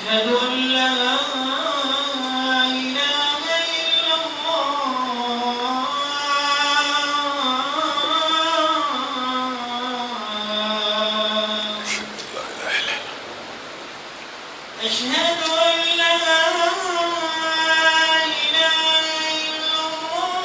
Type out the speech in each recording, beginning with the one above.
أشهد أن لا إله إلا الله أشهد أن لا إله إلا الله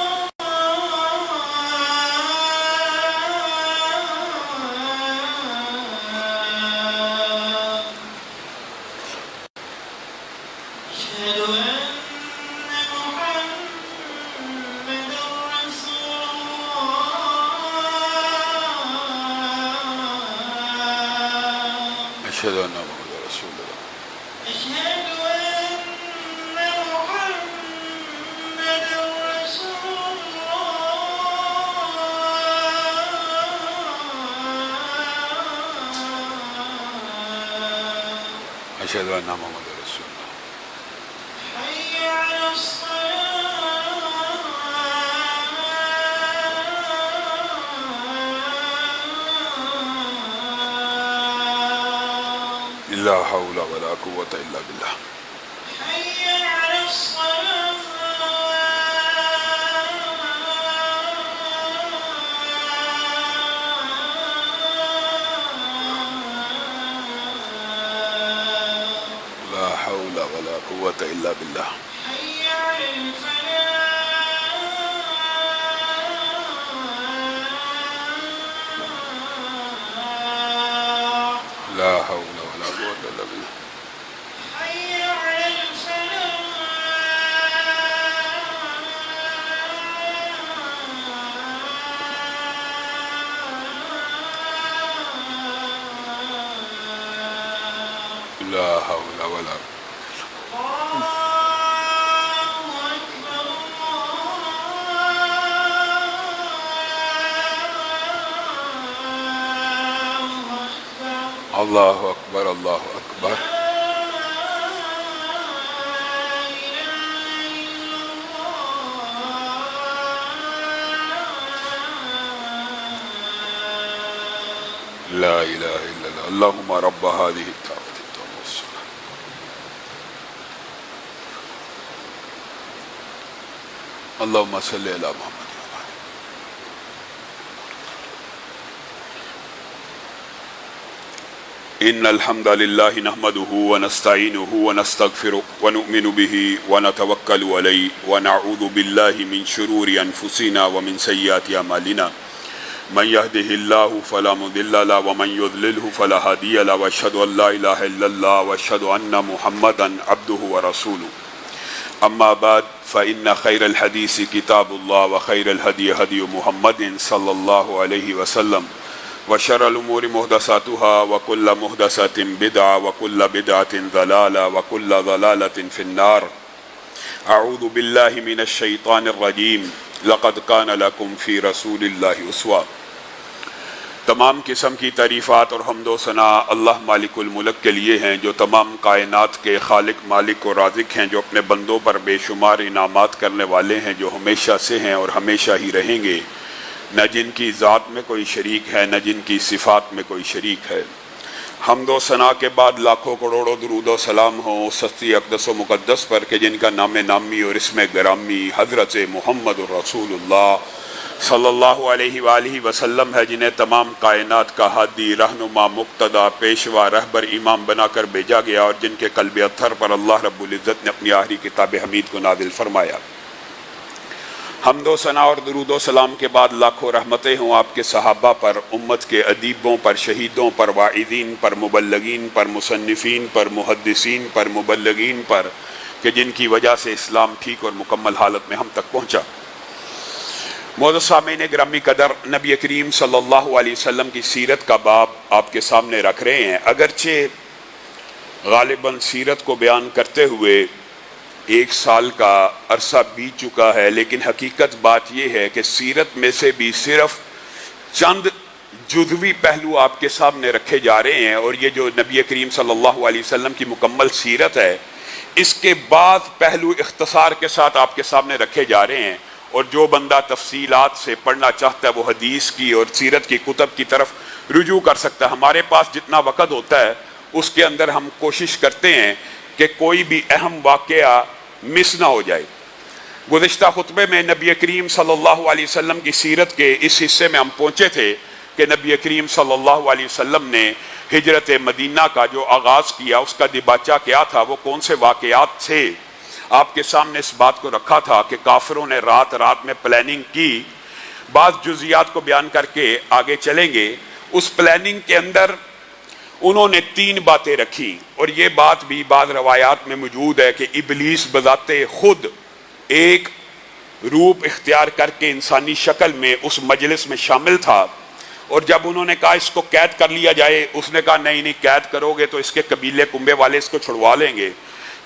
أشهد أن محمدا رسول الله أشهد أن محمد رسول الله أشهد أن محمدا رسول الله أشهد أن محمد رسول الله حي على الصلاة لا حول ولا قوة إلا بالله حي على الصلاة لا حول ولا قوة إلا بالله حي على الفلاح لا حول ولا قوة إلا بالله حي على الفلاح لا حول ولا الله أكبر الله أكبر الله أكبر لا إله إلا الله لا إله إلا الله اللهم رب هذه الدعوة التامة والصلاة اللهم صل على محمد إن الحمد لله نحمده ونستعينه ونستغفره ونؤمن به ونتوكل عليه ونعوذ بالله من شرور أنفسنا ومن سيئات أعمالنا من يهده الله فلا مضل له ومن يضلله فلا هادي له وأشهد أن لا إله إلا الله وأشهد أن محمدا عبده ورسوله أما بعد فإن خير الحديث كتاب الله وخير الهدي هدي محمد صلى الله عليه وسلم وشر الأمور محدثاتها وكل محدثة بدعة وكل بدعة ضلالة وكل ضلالة في النار أعوذ بالله من الشيطان الرجيم لقد كان لكم في رسول الله أسوة تمام قسم کی تعریفات اور حمد و ثنا اللہ مالک الملک کے لیے ہیں جو تمام کائنات کے خالق مالک و رازق ہیں جو اپنے بندوں پر بے شمار انعامات کرنے والے ہیں جو ہمیشہ سے ہیں اور ہمیشہ ہی رہیں گے نہ جن کی ذات میں کوئی شریک ہے نہ جن کی صفات میں کوئی شریک ہے حمد و ثنا کے بعد لاکھوں کروڑوں درود و سلام ہوں اس ہستی اقدس و مقدس پر کہ جن کا نام نامی اور اسم گرامی حضرت محمد الرسول اللہ صلی اللہ علیہ وآلہ وسلم ہے جنہیں تمام کائنات کا ہادی رہنما مقتدا پیشوا رہبر امام بنا کر بھیجا گیا اور جن کے قلب اطہر پر اللہ رب العزت نے اپنی آخری کتاب حمید کو نازل فرمایا حمد و ثنا اور درود و سلام کے بعد لاکھوں رحمتیں ہوں آپ کے صحابہ پر امت کے ادیبوں پر شہیدوں پر واعظین پر مبلغین پر مصنفین پر محدثین پر مبلغین پر کہ جن کی وجہ سے اسلام ٹھیک اور مکمل حالت میں ہم تک پہنچا معزز سامعین گرامی قدر نبی کریم صلی اللہ علیہ وسلم کی سیرت کا باب آپ کے سامنے رکھ رہے ہیں اگرچہ غالباً سیرت کو بیان کرتے ہوئے 1 سال کا عرصہ بیت چکا ہے لیکن حقیقت بات یہ ہے کہ سیرت میں سے بھی صرف چند جزوی پہلو آپ کے سامنے رکھے جا رہے ہیں اور یہ جو نبی کریم صلی اللہ علیہ وسلم کی مکمل سیرت ہے اس کے بعد پہلو اختصار کے ساتھ آپ کے سامنے رکھے جا رہے ہیں اور جو بندہ تفصیلات سے پڑھنا چاہتا ہے وہ حدیث کی اور سیرت کی کتب کی طرف رجوع کر سکتا ہے ہمارے پاس جتنا وقت ہوتا ہے اس کے اندر ہم کوشش کرتے ہیں کہ کوئی بھی اہم واقعہ مس نہ ہو جائے۔ گزشتہ خطبے میں نبی کریم صلی اللہ علیہ وسلم کی سیرت کے اس حصے میں ہم پہنچے تھے کہ نبی کریم صلی اللہ علیہ وسلم نے ہجرت مدینہ کا جو آغاز کیا، اس کا دیباچہ کیا تھا، وہ کون سے واقعات تھے۔ آپ کے سامنے اس بات کو رکھا تھا کہ کافروں نے رات رات میں پلاننگ کی۔ بعض جزیات کو بیان کر کے آگے چلیں گے۔ اس پلاننگ کے اندر انہوں نے 3 باتیں رکھی، اور یہ بات بھی بعض روایات میں موجود ہے کہ ابلیس بذات خود ایک روپ اختیار کر کے انسانی شکل میں اس مجلس میں شامل تھا، اور جب انہوں نے کہا اس کو قید کر لیا جائے، اس نے کہا نہیں قید کرو گے تو اس کے قبیلے کنبے والے اس کو چھڑوا لیں گے۔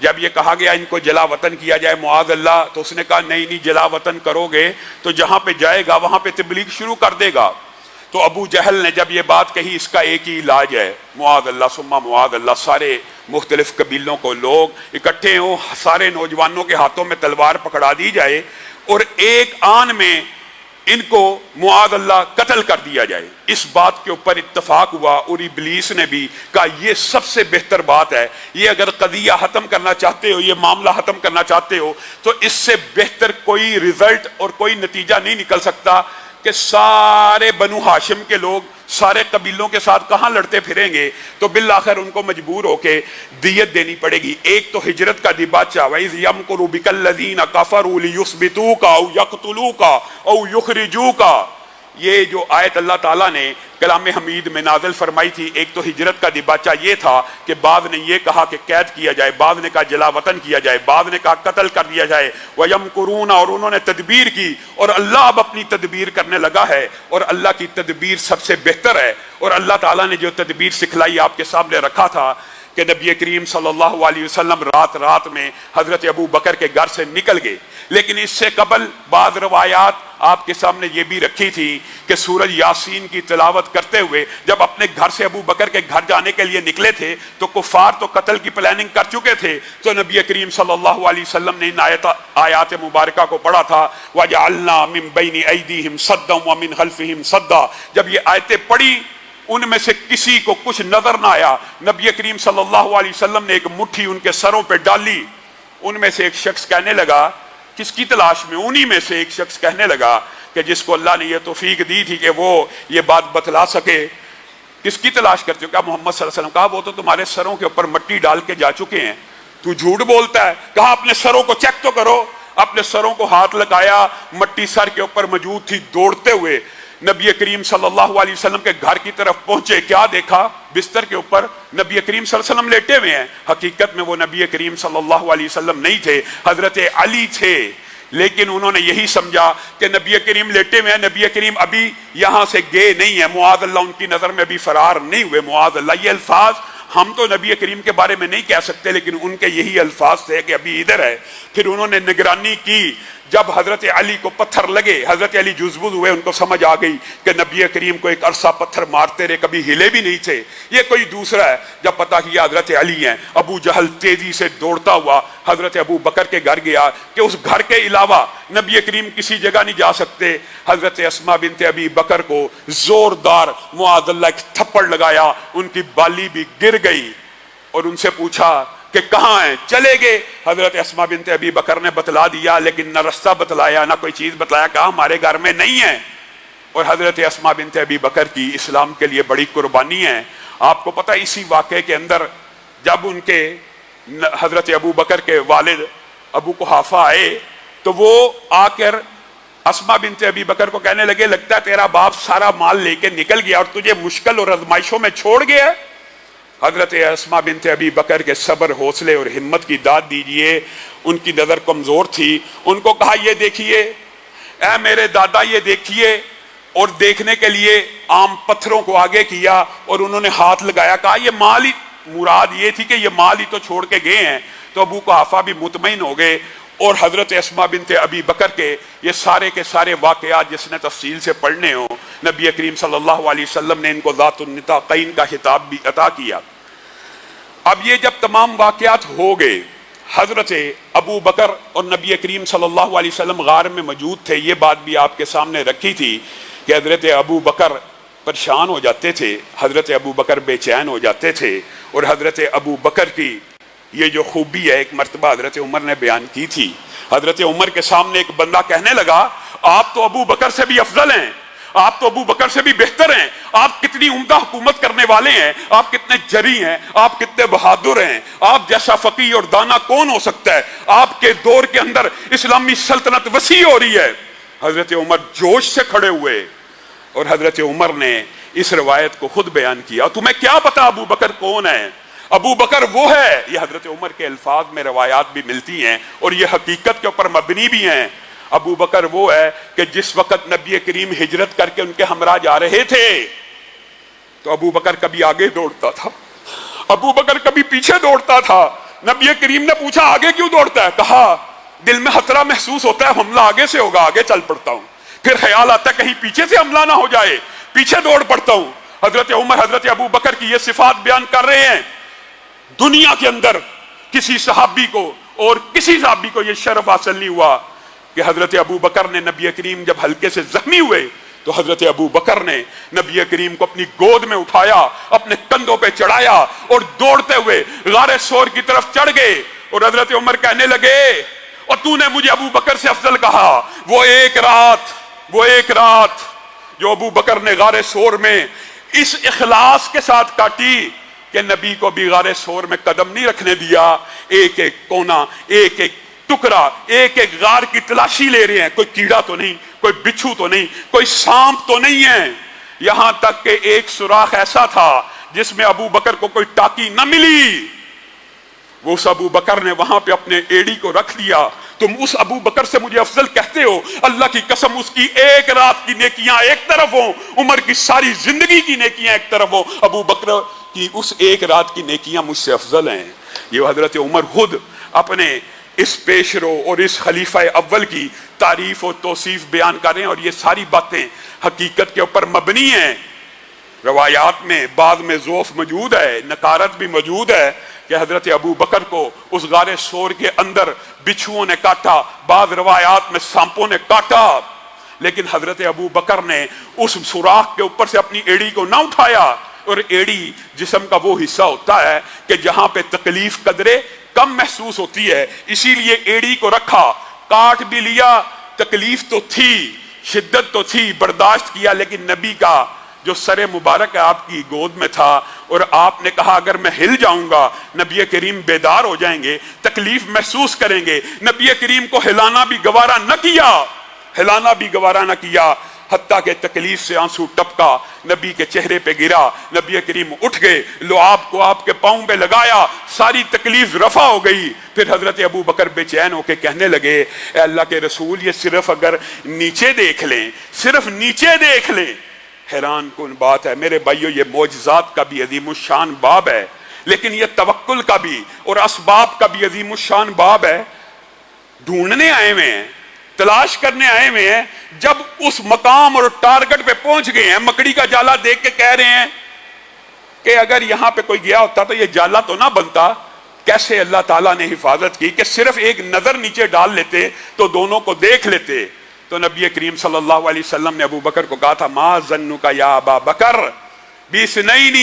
جب یہ کہا گیا ان کو جلا وطن کیا جائے معاذ اللہ، تو اس نے کہا نہیں جلا وطن کرو گے تو جہاں پہ جائے گا وہاں پہ تبلیغ شروع کر دے گا۔ تو ابو جہل نے جب یہ بات کہی اس کا ایک ہی علاج ہے، معاذ اللہ ثم معاذ اللہ، سارے مختلف قبیلوں کو لوگ اکٹھے ہوں، سارے نوجوانوں کے ہاتھوں میں تلوار پکڑا دی جائے اور ایک آن میں ان کو معاذ اللہ قتل کر دیا جائے۔ اس بات کے اوپر اتفاق ہوا، اور ابلیس نے بھی کہا یہ سب سے بہتر بات ہے، یہ اگر قضیہ ختم کرنا چاہتے ہو، یہ معاملہ ختم کرنا چاہتے ہو تو اس سے بہتر کوئی رزلٹ اور کوئی نتیجہ نہیں نکل سکتا کہ سارے بنو ہاشم کے لوگ سارے قبیلوں کے ساتھ کہاں لڑتے پھریں گے، تو بالآخر ان کو مجبور ہو کے دیت دینی پڑے گی۔ ایک تو ہجرت کا دیباچہ، وَإِذْ يَمْكُرُ بِكَ الَّذِينَ كَفَرُوا لِيُثْبِتُوكَ أَوْ يَقْتُلُوكَ أَوْ يُخْرِجُوكَ، یہ جو آیت اللہ تعالیٰ نے کلام حمید میں نازل فرمائی تھی، ایک تو ہجرت کا دیباچہ یہ تھا کہ بعض نے یہ کہا کہ قید کیا جائے، بعض نے کہا جلا وطن کیا جائے، بعض نے کہا قتل کر دیا جائے، وَيَمْكُرُونَ، اور انہوں نے تدبیر کی، اور اللہ اب اپنی تدبیر کرنے لگا ہے، اور اللہ کی تدبیر سب سے بہتر ہے۔ اور اللہ تعالیٰ نے جو تدبیر سکھلائی آپ کے سامنے رکھا تھا کہ نبی کریم صلی اللہ علیہ وسلم رات رات میں حضرت ابو بکر کے گھر سے نکل گئے، لیکن اس سے قبل بعض روایات آپ کے سامنے یہ بھی رکھی تھی کہ سورہ یاسین کی تلاوت کرتے ہوئے جب اپنے گھر سے ابو بکر کے گھر جانے کے لیے نکلے تھے تو کفار تو قتل کی پلاننگ کر چکے تھے، تو نبی کریم صلی اللہ علیہ وسلم نے ان آیات مبارکہ کو پڑھا تھا، وَجَعَلْنَا مِن بَيْنِ أَيْدِيهِمْ صَدًّا وَمِنْ خَلْفِهِمْ صَدًّا۔ جب یہ آیتیں پڑھی ان میں سے کسی کو کچھ نظر نہ آیا، نبی کریم صلی اللہ علیہ وسلم نے ایک مٹھی ان کے سروں پہ ڈالی۔ ان میں سے ایک شخص کہنے لگا، کس کی تلاش میں؟ انہی میں سے ایک شخص کہنے لگا کہ جس کو اللہ نے یہ توفیق دی تھی کہ وہ یہ بات بتلا سکے، کس کی تلاش کرتے ہو؟ کہا محمد صلی اللہ علیہ وسلم۔ کہا وہ تو تمہارے سروں کے اوپر مٹی ڈال کے جا چکے ہیں، تو جھوٹ بولتا ہے۔ کہا اپنے سروں کو چیک تو کرو۔ اپنے سروں کو ہاتھ لگایا، مٹی سر کے اوپر موجود تھی۔ دوڑتے ہوئے نبی کریم صلی اللہ علیہ وسلم کے گھر کی طرف پہنچے، کیا دیکھا؟ بستر کے اوپر نبی کریم صلی اللہ علیہ وسلم لیٹے ہوئے ہیں۔ حقیقت میں وہ نبی کریم صلی اللہ علیہ وسلم نہیں تھے، حضرت علی تھے، لیکن انہوں نے یہی سمجھا کہ نبی کریم لیٹے ہوئے ہیں، نبی کریم ابھی یہاں سے گئے نہیں ہیں، معاذ اللہ ان کی نظر میں ابھی فرار نہیں ہوئے، معاذ اللہ۔ یہ الفاظ ہم تو نبی کریم کے بارے میں نہیں کہہ سکتے، لیکن ان کے یہی الفاظ تھے کہ ابھی ادھر ہے۔ پھر انہوں نے نگرانی کی، جب حضرت علی کو پتھر لگے، حضرت علی جزبز ہوئے، ان کو سمجھ آ گئی کہ نبی کریم کو ایک عرصہ پتھر مارتے رہے، کبھی ہلے بھی نہیں تھے، یہ کوئی دوسرا ہے۔ جب پتہ کیا حضرت علی ہیں، ابو جہل تیزی سے دوڑتا ہوا حضرت ابو بکر کے گھر گیا کہ اس گھر کے علاوہ نبی کریم کسی جگہ نہیں جا سکتے۔ حضرت اسماء بنت ابی بکر کو زوردار معاذ اللہ ایک تھپڑ لگایا، ان کی بالی بھی گر گئی، اور ان سے پوچھا کہ کہاں ہیں؟ چلے گئے۔ حضرت اسماء بنت ابی بکر نے بتلا دیا، لیکن نہ رستہ بتلایا نہ کوئی چیز بتلایا، کہا ہمارے گھر میں نہیں ہے۔ اور حضرت اسماء بنت ابی بکر کی اسلام کے لیے بڑی قربانی ہے۔ آپ کو پتہ اسی واقعے کے اندر جب ان کے حضرت ابو بکر کے والد ابو قحافہ آئے تو وہ آ کر اسماء بنت ابی بکر کو کہنے لگے، لگتا ہے تیرا باپ سارا مال لے کے نکل گیا اور تجھے مشکل اور آزمائشوں میں چھوڑ گیا۔ حضرت اسماء بنت ابی بکر کے صبر، حوصلے اور ہمت کی داد دیجئے، ان کی نظر کمزور تھی۔ ان کو کہا یہ دیکھیے اے میرے دادا، یہ دیکھیے، اور دیکھنے کے لیے عام پتھروں کو آگے کیا اور انہوں نے ہاتھ لگایا، کہا یہ مال ہی، مراد یہ تھی کہ یہ مال ہی تو چھوڑ کے گئے ہیں۔ تو ابو قحافہ بھی مطمئن ہو گئے، اور حضرت اسماء بنت ابی بکر کے یہ سارے کے سارے واقعات جس نے تفصیل سے پڑھنے ہوں، نبی کریم صلی اللہ علیہ وسلم نے ان کو ذات النطاقین کا خطاب بھی عطا کیا۔ اب یہ جب تمام واقعات ہو گئے، حضرت ابو بکر اور نبی کریم صلی اللہ علیہ وسلم غار میں موجود تھے۔ یہ بات بھی آپ کے سامنے رکھی تھی کہ حضرت ابو بکر پریشان ہو جاتے تھے، حضرت ابو بکر بے چین ہو جاتے تھے، اور حضرت ابو بکر کی یہ جو خوبی ہے ایک مرتبہ حضرت عمر نے بیان کی تھی. حضرت عمر کے سامنے ایک بندہ کہنے لگا آپ تو ابو بکر سے بھی افضل ہیں, آپ تو ابو بکر سے بھی بہتر ہیں, آپ کتنی عمدہ حکومت کرنے والے ہیں, آپ کتنے جری ہیں, آپ کتنے بہادر ہیں, آپ جیسا فقیہ اور دانا کون ہو سکتا ہے, آپ کے دور کے اندر اسلامی سلطنت وسیع ہو رہی ہے. حضرت عمر جوش سے کھڑے ہوئے اور حضرت عمر نے اس روایت کو خود بیان کیا. تمہیں کیا پتا ابو بکر کون ہے؟ ابو بکر وہ ہے. یہ حضرت عمر کے الفاظ میں روایات بھی ملتی ہیں اور یہ حقیقت کے اوپر مبنی بھی ہیں. ابو بکر وہ ہے کہ جس وقت نبی کریم ہجرت کر کے ان کے ہمراہ جا رہے تھے تو ابو بکر کبھی آگے دوڑتا تھا, ابو بکر کبھی پیچھے دوڑتا تھا. نبی کریم نے پوچھا آگے کیوں دوڑتا ہے؟ کہا دل میں خطرہ محسوس ہوتا ہے, حملہ آگے سے ہوگا, آگے چل پڑتا ہوں. پھر خیال آتا ہے کہیں پیچھے سے حملہ نہ ہو جائے, پیچھے دوڑ پڑتا ہوں. حضرت عمر حضرت ابو بکر کی یہ صفات بیان کر رہے ہیں. دنیا کے اندر کسی صحابی کو اور کسی صحابی کو یہ شرف حاصل نہیں ہوا کہ حضرت ابو بکر نے نبی کریم جب ہلکے سے زخمی ہوئے تو حضرت ابو بکر نے نبی کریم کو اپنی گود میں اٹھایا, اپنے کندھوں پہ چڑھایا اور دوڑتے ہوئے غار ثور کی طرف چڑھ گئے. اور حضرت عمر کہنے لگے اور تو نے مجھے ابو بکر سے افضل کہا. وہ ایک رات جو ابو بکر نے غار ثور میں اس اخلاص کے ساتھ کاٹی کہ نبی کو بھی غار ثور میں قدم نہیں رکھنے دیا. ایک ایک کونا, ایک ایک ٹکڑا, ایک ایک غار کی تلاشی لے رہے ہیں. کوئی کیڑا تو نہیں, کوئی بچھو تو نہیں, کوئی سانپ تو نہیں ہے. یہاں تک کہ ایک سوراخ ایسا تھا جس میں ابو بکر کو کوئی ٹاکی نہ ملی. وہ اس ابو بکر نے وہاں پہ اپنے ایڑی کو رکھ دیا. تم اس ابو بکر سے مجھے افضل کہتے ہو؟ اللہ کی قسم اس کی ایک رات کی نیکیاں ایک طرف ہوں, عمر کی ساری زندگی کی نیکیاں ایک طرف ہوں, ابو بکر کی اس ایک رات کی نیکیاں مجھ سے افضل ہیں. یہ حضرت عمر خود اپنے اس پیش رو اور اس خلیفہ اول کی تعریف و توصیف بیان کر رہے ہیں اور یہ ساری باتیں حقیقت کے اوپر مبنی ہیں. روایات میں بعض میں ضعف موجود ہے, نکارت بھی موجود ہے کہ حضرت ابو بکر کو اس غار ثور کے اندر بچھوؤں نے کاٹا, بعض روایات میں سانپوں نے کاٹا, لیکن حضرت ابو بکر نے اس سوراخ کے اوپر سے اپنی ایڑی کو نہ اٹھایا. اور ایڑی جسم کا وہ حصہ ہوتا ہے کہ جہاں پہ تکلیف قدرے کم محسوس ہوتی ہے, اسی لیے ایڑی کو رکھا, کاٹ بھی لیا, تکلیف تو تھی, شدت تو تھی, برداشت کیا, لیکن نبی کا جو سر مبارک ہے آپ کی گود میں تھا اور آپ نے کہا اگر میں ہل جاؤں گا نبی کریم بیدار ہو جائیں گے, تکلیف محسوس کریں گے. نبی کریم کو ہلانا بھی گوارا نہ کیا, حتیٰ کہ تکلیف سے آنسو ٹپکا, نبی کے چہرے پہ گرا, نبی کریم اٹھ گئے, لعاب کو آپ کے پاؤں پہ لگایا, ساری تکلیف رفع ہو گئی. پھر حضرت ابو بکر بے چین ہو کے کہنے لگے اے اللہ کے رسول یہ صرف اگر نیچے دیکھ لیں, صرف نیچے دیکھ لیں. حیران کن بات ہے میرے بھائیو, یہ معجزات کا بھی عظیم الشان باب ہے, لیکن یہ توکل کا بھی اور اسباب کا بھی عظیم الشان باب ہے. ڈھونڈنے آئے ہوئے ہیں, تلاش کرنے آئے ہوئے ہیں, جب اس مقام اور ٹارگٹ پہ پہنچ گئے ہیں, مکڑی کا جالا دیکھ کے کہہ رہے ہیں کہ اگر یہاں پہ کوئی گیا ہوتا تو یہ جالا تو نہ بنتا. کیسے اللہ تعالیٰ نے حفاظت کی کہ صرف ایک نظر نیچے ڈال لیتے تو دونوں کو دیکھ لیتے. تو نبی کریم صلی اللہ علیہ وسلم نے ابو بکر کو کہا تھا ما ظنک یا ابا بکر باثنین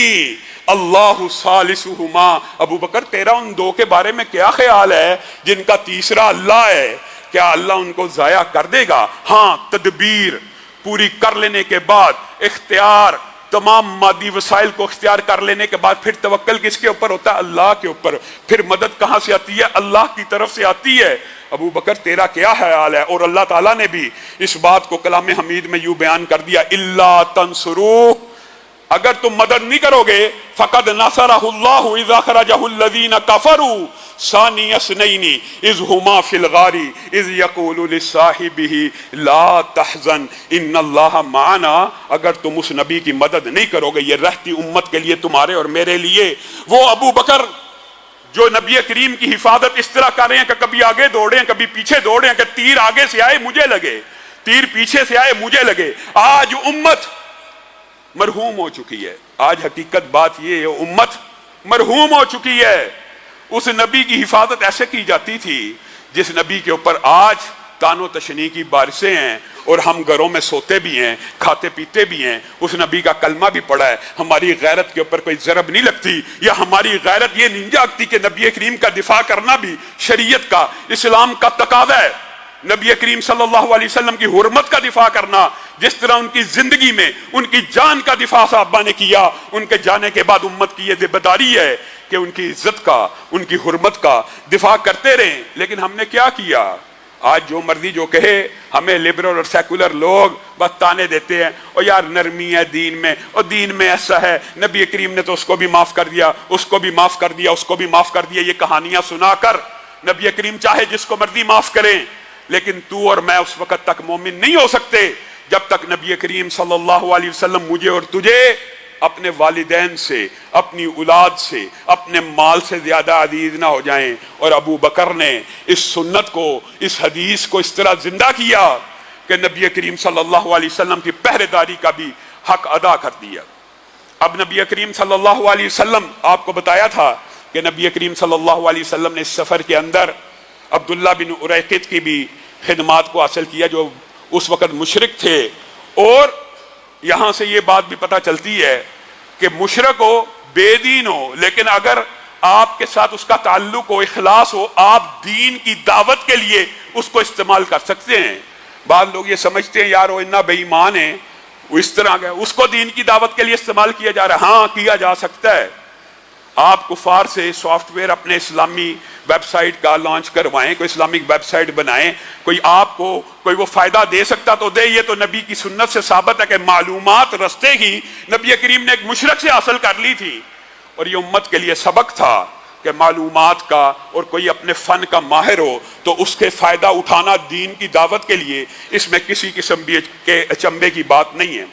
اللہ ثالثہما. ابو بکر تیرا ان دو کے بارے میں کیا خیال ہے جن کا تیسرا اللہ ہے؟ کیا اللہ ان کو ضائع کر دے گا؟ ہاں, تدبیر پوری کر لینے کے بعد, اختیار تمام مادی وسائل کو اختیار کر لینے کے بعد پھر توکل کس کے اوپر ہوتا ہے؟ اللہ کے اوپر. پھر مدد کہاں سے آتی ہے؟ اللہ کی طرف سے آتی ہے. ابو بکر تیرا کیا خیال ہے؟ اور اللہ تعالیٰ نے بھی اس بات کو کلام حمید میں یوں بیان کر دیا الا تنصروہ, اگر تم مدد نہیں کرو گے فقد نصرہ اللہ اذ اخرجہ الذین کفروا ثانی اثنین اذ ہما فی الغار اذ یقول لصاحبہ لا تحزن ان اللہ معنا. اگر تم اس نبی کی مدد نہیں کرو گے, یہ رہتی امت کے لیے, تمہارے اور میرے لیے, وہ ابو بکر جو نبی کریم کی حفاظت اس طرح کر رہے ہیں کہ کبھی آگے دوڑے ہیں کبھی پیچھے دوڑے ہیں, کہ تیر آگے سے آئے مجھے لگے, تیر پیچھے سے آئے مجھے لگے. آج امت مرحوم ہو چکی ہے. آج حقیقت بات یہ ہے, امت مرحوم ہو چکی ہے. اس نبی کی حفاظت ایسے کی جاتی تھی جس نبی کے اوپر آج تان و تشنی کی بارشیں ہیں اور ہم گھروں میں سوتے بھی ہیں، کھاتے پیتے بھی ہیں، اس نبی کا کلمہ بھی پڑھا ہے، ہماری غیرت کے اوپر کوئی ضرب نہیں لگتی، یا ہماری غیرت یہ نہیں جاگتی کہ نبی کریم کا دفاع کرنا بھی شریعت کا، اسلام کا تقاضا ہے۔ نبی کریم صلی اللہ علیہ وسلم کی حرمت کا دفاع کرنا، جس طرح ان کی زندگی میں ان کی جان کا دفاع صحابہ نے کیا، ان کے جانے کے بعد امت کی یہ ذمہ داری ہے کہ ان کی عزت کا، ان کی حرمت کا دفاع کرتے رہیں۔ لیکن ہم نے کیا کیا؟ آج جو مرضی جو کہے، ہمیں لبرل اور سیکولر لوگ بس تانے دیتے ہیں، اور یار نرمی ہے دین میں، اور دین میں ایسا ہے، نبی کریم نے تو اس کو بھی معاف کر دیا، اس کو بھی معاف کر دیا، اس کو بھی معاف کر دیا۔ یہ کہانیاں سنا کر نبی کریم چاہے جس کو مرضی معاف کریں، لیکن تو اور میں اس وقت تک مومن نہیں ہو سکتے جب تک نبی کریم صلی اللہ علیہ وسلم مجھے اور تجھے اپنے والدین سے، اپنی اولاد سے، اپنے مال سے زیادہ عزیز نہ ہو جائیں۔ اور ابو بکر نے اس سنت کو، اس حدیث کو اس طرح زندہ کیا کہ نبی کریم صلی اللہ علیہ وسلم کی پہرے داری کا بھی حق ادا کر دیا۔ اب نبی کریم صلی اللہ علیہ وسلم، آپ کو بتایا تھا کہ نبی کریم صلی اللہ علیہ وسلم نے اس سفر کے اندر عبداللہ بن اریقط کی بھی خدمات کو حاصل کیا، جو اس وقت مشرک تھے۔ اور یہاں سے یہ بات بھی پتہ چلتی ہے کہ مشرک ہو، بے دین ہو، لیکن اگر آپ کے ساتھ اس کا تعلق ہو، اخلاص ہو، آپ دین کی دعوت کے لیے اس کو استعمال کر سکتے ہیں۔ بعض لوگ یہ سمجھتے ہیں یار وہ اتنا بے ایمان ہے، وہ اس طرح کا، اس کو دین کی دعوت کے لیے استعمال کیا جا رہا ہے۔ ہاں، کیا جا سکتا ہے۔ آپ کفار سے سافٹ ویئر اپنے اسلامی ویب سائٹ کا لانچ کروائیں، کوئی اسلامک ویب سائٹ بنائیں، کوئی آپ کو کوئی وہ فائدہ دے سکتا تو دے۔ یہ تو نبی کی سنت سے ثابت ہے کہ معلومات رستے ہی نبی کریم نے ایک مشرک سے حاصل کر لی تھی، اور یہ امت کے لیے سبق تھا کہ معلومات کا، اور کوئی اپنے فن کا ماہر ہو تو اس کے فائدہ اٹھانا دین کی دعوت کے لیے، اس میں کسی قسم کے اچنبے کی بات نہیں ہے۔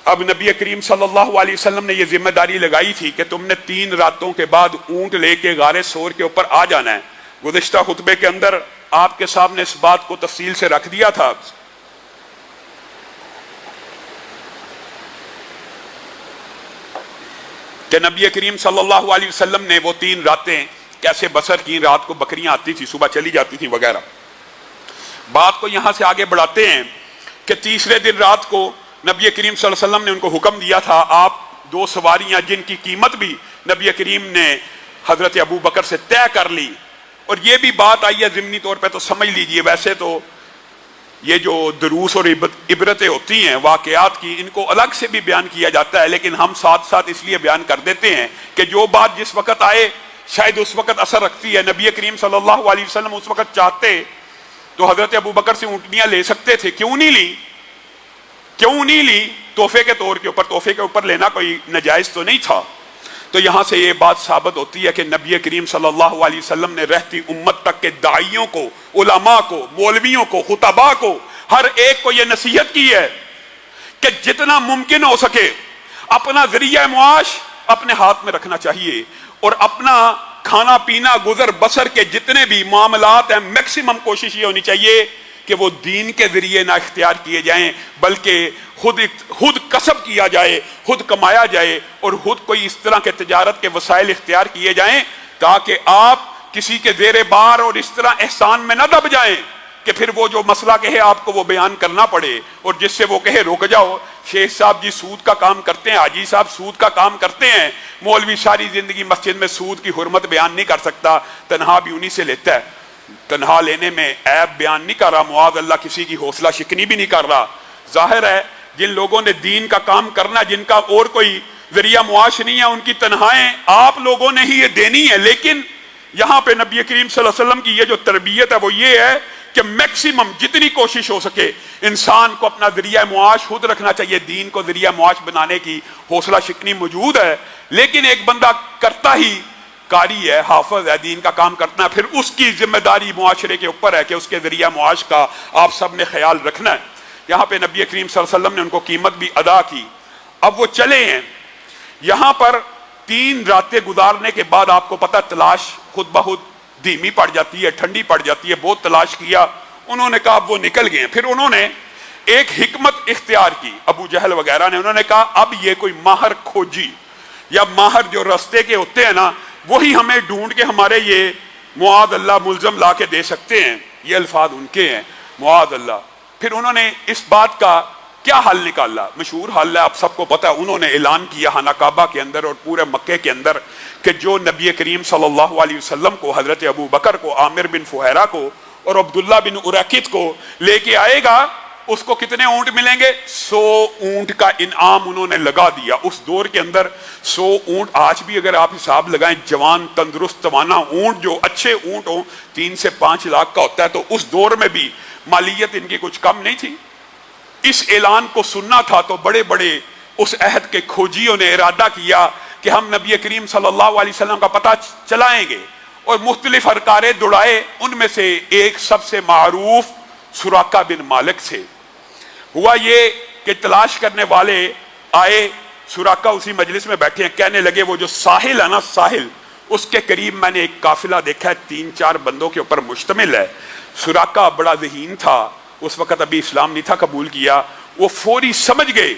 اب نبی کریم صلی اللہ علیہ وسلم نے یہ ذمہ داری لگائی تھی کہ تم نے 3 راتوں کے بعد اونٹ لے کے غار ثور کے اوپر آ جانا ہے۔ گزشتہ خطبے کے اندر آپ کے سامنے اس بات کو تفصیل سے رکھ دیا تھا کہ نبی کریم صلی اللہ علیہ وسلم نے وہ 3 راتیں کیسے بسر کی۔ رات کو بکریاں آتی تھی، صبح چلی جاتی تھی وغیرہ۔ بات کو یہاں سے آگے بڑھاتے ہیں کہ تیسرے دن رات کو نبی کریم صلی اللہ علیہ وسلم نے ان کو حکم دیا تھا، آپ 2 سواریاں جن کی قیمت بھی نبی کریم نے حضرت ابو بکر سے طے کر لی۔ اور یہ بھی بات آئی ہے ضمنی طور پہ تو سمجھ لیجئے، ویسے تو یہ جو دروس اور عبرتیں ہوتی ہیں واقعات کی، ان کو الگ سے بھی بیان کیا جاتا ہے، لیکن ہم ساتھ ساتھ اس لیے بیان کر دیتے ہیں کہ جو بات جس وقت آئے شاید اس وقت اثر رکھتی ہے۔ نبی کریم صلی اللہ علیہ وسلم اس وقت چاہتے تو حضرت ابو بکر سے اونٹنیاں لے سکتے تھے، کیوں نہیں لی؟ تحفے کے طور کے اوپر، تحفے کے اوپر لینا کوئی نجائز تو نہیں تھا۔ تو یہاں سے یہ بات ثابت ہوتی ہے کہ نبی کریم صلی اللہ علیہ وسلم نے رہتی امت تک کے داعیوں کو، علماء کو، مولویوں کو، خطباء کو، ہر ایک کو یہ نصیحت کی ہے کہ جتنا ممکن ہو سکے اپنا ذریعہ معاش اپنے ہاتھ میں رکھنا چاہیے، اور اپنا کھانا پینا گزر بسر کے جتنے بھی معاملات ہیں میکسیمم کوشش یہ ہونی چاہیے کہ وہ دین کے ذریعے نہ اختیار کیے جائیں، بلکہ خود کسب کیا جائے، خود کمایا جائے، اور خود کوئی اس طرح کے تجارت کے وسائل اختیار کیے جائیں تاکہ آپ کسی کے زیر بار اور اس طرح احسان میں نہ دب جائیں کہ پھر وہ جو مسئلہ کہے آپ کو وہ بیان کرنا پڑے، اور جس سے وہ کہے رک جاؤ، شیخ صاحب جی سود کا کام کرتے ہیں، حاجی صاحب سود کا کام کرتے ہیں، مولوی ساری زندگی مسجد میں سود کی حرمت بیان نہیں کر سکتا، تنہا بھی انہی سے لیتا ہے، تنہا لینے میں عیب بیان نہیں کر رہا، معاذ اللہ کسی کی حوصلہ شکنی بھی نہیں کر رہا۔ ظاہر ہے جن لوگوں نے دین کا کام کرنا، جن کا اور کوئی ذریعہ معاش نہیں ہے، ان کی تنہائیں آپ لوگوں نے ہی یہ دینی ہے۔ لیکن یہاں پہ نبی کریم صلی اللہ علیہ وسلم کی یہ جو تربیت ہے وہ یہ ہے کہ میکسیمم جتنی کوشش ہو سکے انسان کو اپنا ذریعہ معاش خود رکھنا چاہیے۔ دین کو ذریعہ معاش بنانے کی حوصلہ شکنی موجود ہے، لیکن ایک بندہ کرتا ہی قاری ہے، حافظ ہے، دین کا کام کرنا ہے، پھر اس کی ذمہ داری معاشرے کے اوپر ہے کہ اس کے ذریعہ معاش کا آپ سب نے خیال رکھنا ہے۔ یہاں پہ نبی کریم صلی اللہ علیہ وسلم نے ان کو قیمت بھی ادا کی۔ اب وہ چلے ہیں، یہاں پر 3 راتیں گزارنے کے بعد آپ کو پتہ تلاش خود بخود دھیمی پڑ جاتی ہے، ٹھنڈی پڑ جاتی ہے۔ بہت تلاش کیا، انہوں نے کہا اب وہ نکل گئے ہیں۔ پھر انہوں نے ایک حکمت اختیار کی، ابو جہل وغیرہ نے، انہوں نے کہا اب یہ کوئی ماہر کھوجی یا ماہر جو رستے کے ہوتے ہیں نا، وہی ہمیں ڈھونڈ کے ہمارے یہ معاذ اللہ ملزم لا کے دے سکتے ہیں۔ یہ الفاظ ان کے ہیں معاذ اللہ۔ پھر انہوں نے اس بات کا کیا حل نکالا؟ مشہور حل ہے، آپ سب کو پتہ ہے۔ انہوں نے اعلان کیا خانہ کعبہ کے اندر اور پورے مکے کے اندر کہ جو نبی کریم صلی اللہ علیہ وسلم کو، حضرت ابو بکر کو، عامر بن فہیرہ کو اور عبداللہ بن اریقط کو لے کے آئے گا، اس کو کتنے اونٹ ملیں گے؟ 100 اونٹ کا انعام انہوں نے لگا دیا۔ اس دور کے اندر 100 اونٹ، آج بھی اگر آپ حساب لگائیں جوان تندرست توانا اونٹ، جو اچھے اونٹ ہوں 3 سے 5 لاکھ کا ہوتا ہے، تو اس دور میں بھی مالیت ان کی کچھ کم نہیں تھی۔ اس اعلان کو سننا تھا تو بڑے بڑے اس عہد کے کھوجیوں نے ارادہ کیا کہ ہم نبی کریم صلی اللہ علیہ وسلم کا پتہ چلائیں گے، اور مختلف ہرکارے دوڑائے۔ ان میں سے ایک سب سے معروف سراقہ بن مالک سے ہوا یہ کہ تلاش کرنے والے آئے، سراقہ اسی مجلس میں بیٹھے ہیں، کہنے لگے وہ جو ساحل ہے نا، ساحل، اس کے قریب میں نے ایک قافلہ دیکھا ہے، 3-4 بندوں کے اوپر مشتمل ہے۔ سراقہ بڑا ذہین تھا، اس وقت ابھی اسلام نہیں تھا قبول کیا، وہ فوری سمجھ گئے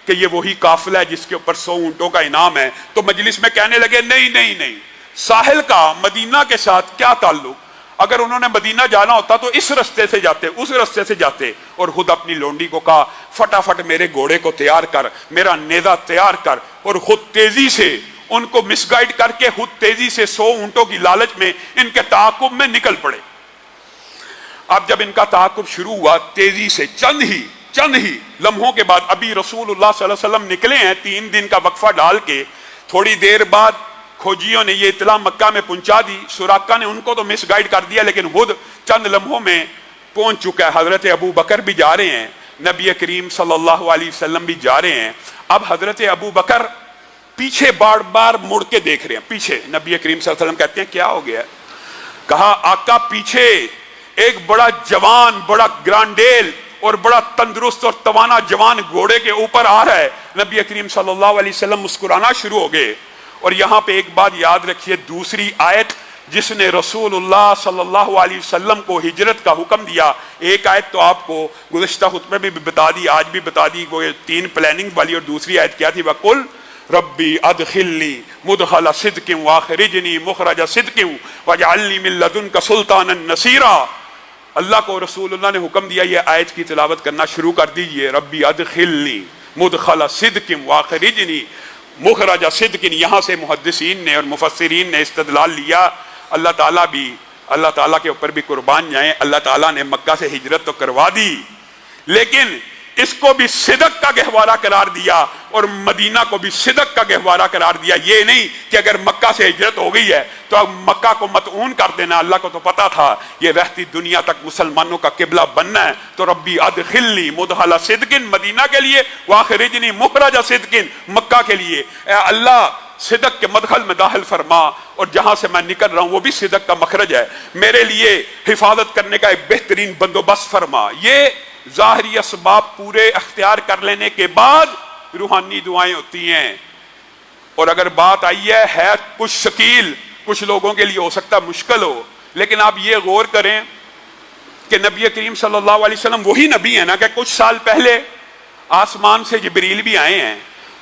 کہ یہ وہی قافلہ ہے جس کے اوپر 100 اونٹوں کا انعام ہے۔ تو مجلس میں کہنے لگے نہیں نہیں نہیں، ساحل کا مدینہ کے ساتھ کیا تعلق؟ اگر انہوں نے مدینہ جانا ہوتا تو اس رستے سے جاتے، اس رستے سے جاتے۔ اور خود اپنی لونڈی کو کہا فٹافٹ میرے گھوڑے کو تیار کر، میرا نیزہ تیار کر، اور خود تیزی سے ان کو مس گائیڈ کر کے خود تیزی سے 100 اونٹوں کی لالچ میں ان کے تعاقب میں نکل پڑے۔ اب جب ان کا تعاقب شروع ہوا، تیزی سے چند ہی لمحوں کے بعد، ابھی رسول اللہ صلی اللہ علیہ وسلم نکلے ہیں 3 دن کا وقفہ ڈال کے، تھوڑی دیر بعد کھوجیوں نے یہ اطلاع مکہ میں پہنچا دی۔ سراقہ نے ان کو تو مس گائیڈ کر دیا، لیکن خود چند لمحوں میں پہنچ چکا ہے۔ حضرت ابو بکر بھی جا رہے ہیں، نبی کریم صلی اللہ علیہ وسلم بھی جا رہے ہیں۔ اب حضرت ابو بکر پیچھے بار بار مڑ کے دیکھ رہے ہیں، پیچھے۔ نبی کریم صلی اللہ علیہ وسلم کہتے ہیں کیا ہو گیا؟ کہا آقا پیچھے ایک بڑا جوان، بڑا گرانڈیل اور بڑا تندرست اور توانا جوان گھوڑے کے اوپر آ رہا ہے۔ نبی کریم صلی اللہ علیہ وسلم مسکرانا شروع ہو گئے۔ اور یہاں پہ ایک بات یاد رکھیے، دوسری آیت جس نے رسول اللہ صلی اللہ علیہ وسلم کو ہجرت کا حکم دیا، ایک آیت تو آپ کو گزشتہ خطبے میں بھی بتا دی، آج بھی بتا دی، وہ 3 پلاننگ والی، اور دوسری آیت کیا تھی؟ وَقُلْ رَبِّ أَدْخِلْنِي مُدْخَلَ صِدْقٍ وَأَخْرِجْنِي مُخْرَجَ صِدْقٍ وَاجْعَلْنِي مِن لَّدُنكَ سُلْطَانًا نَصِيرًا۔ اللہ کو رسول اللہ نے حکم دیا یہ آیت کی تلاوت کرنا شروع کر دیجئے، ربی ادخلنی مدخل صدق واخرجنی مخرج صدق۔ یہاں سے محدثین نے اور مفسرین نے استدلال لیا، اللہ تعالیٰ بھی، اللہ تعالیٰ کے اوپر بھی قربان جائیں، اللہ تعالیٰ نے مکہ سے ہجرت تو کروا دی، لیکن اس کو بھی صدق کا گہوارہ قرار دیا اور مدینہ کو بھی صدق کا گہوارہ قرار دیا۔ یہ نہیں کہ اگر مکہ سے ہجرت ہو گئی ہے تو اب مکہ کو مطعون کر دینا، اللہ کو تو پتا تھا یہ رہتی دنیا تک مسلمانوں کا قبلہ بننا ہے۔ تو ربی ادخلنی مدخل صدق مدینہ کے لیے، واخرجنی مخرج صدق مکہ کے لیے، اے اللہ صدق کے مدخل میں داخل فرما، اور جہاں سے میں نکل رہا ہوں وہ بھی صدق کا مخرج ہے، میرے لیے حفاظت کرنے کا ایک بہترین بندوبست فرما۔ یہ ظاہری اسباب پورے اختیار کر لینے کے بعد روحانی دعائیں ہوتی ہیں۔ اور اگر بات آئی ہے کچھ شکیل، کچھ لوگوں کے لیے ہو سکتا مشکل ہو، لیکن آپ یہ غور کریں کہ نبی کریم صلی اللہ علیہ وسلم وہی نبی ہیں نا کہ کچھ سال پہلے آسمان سے جبریل بھی آئے ہیں،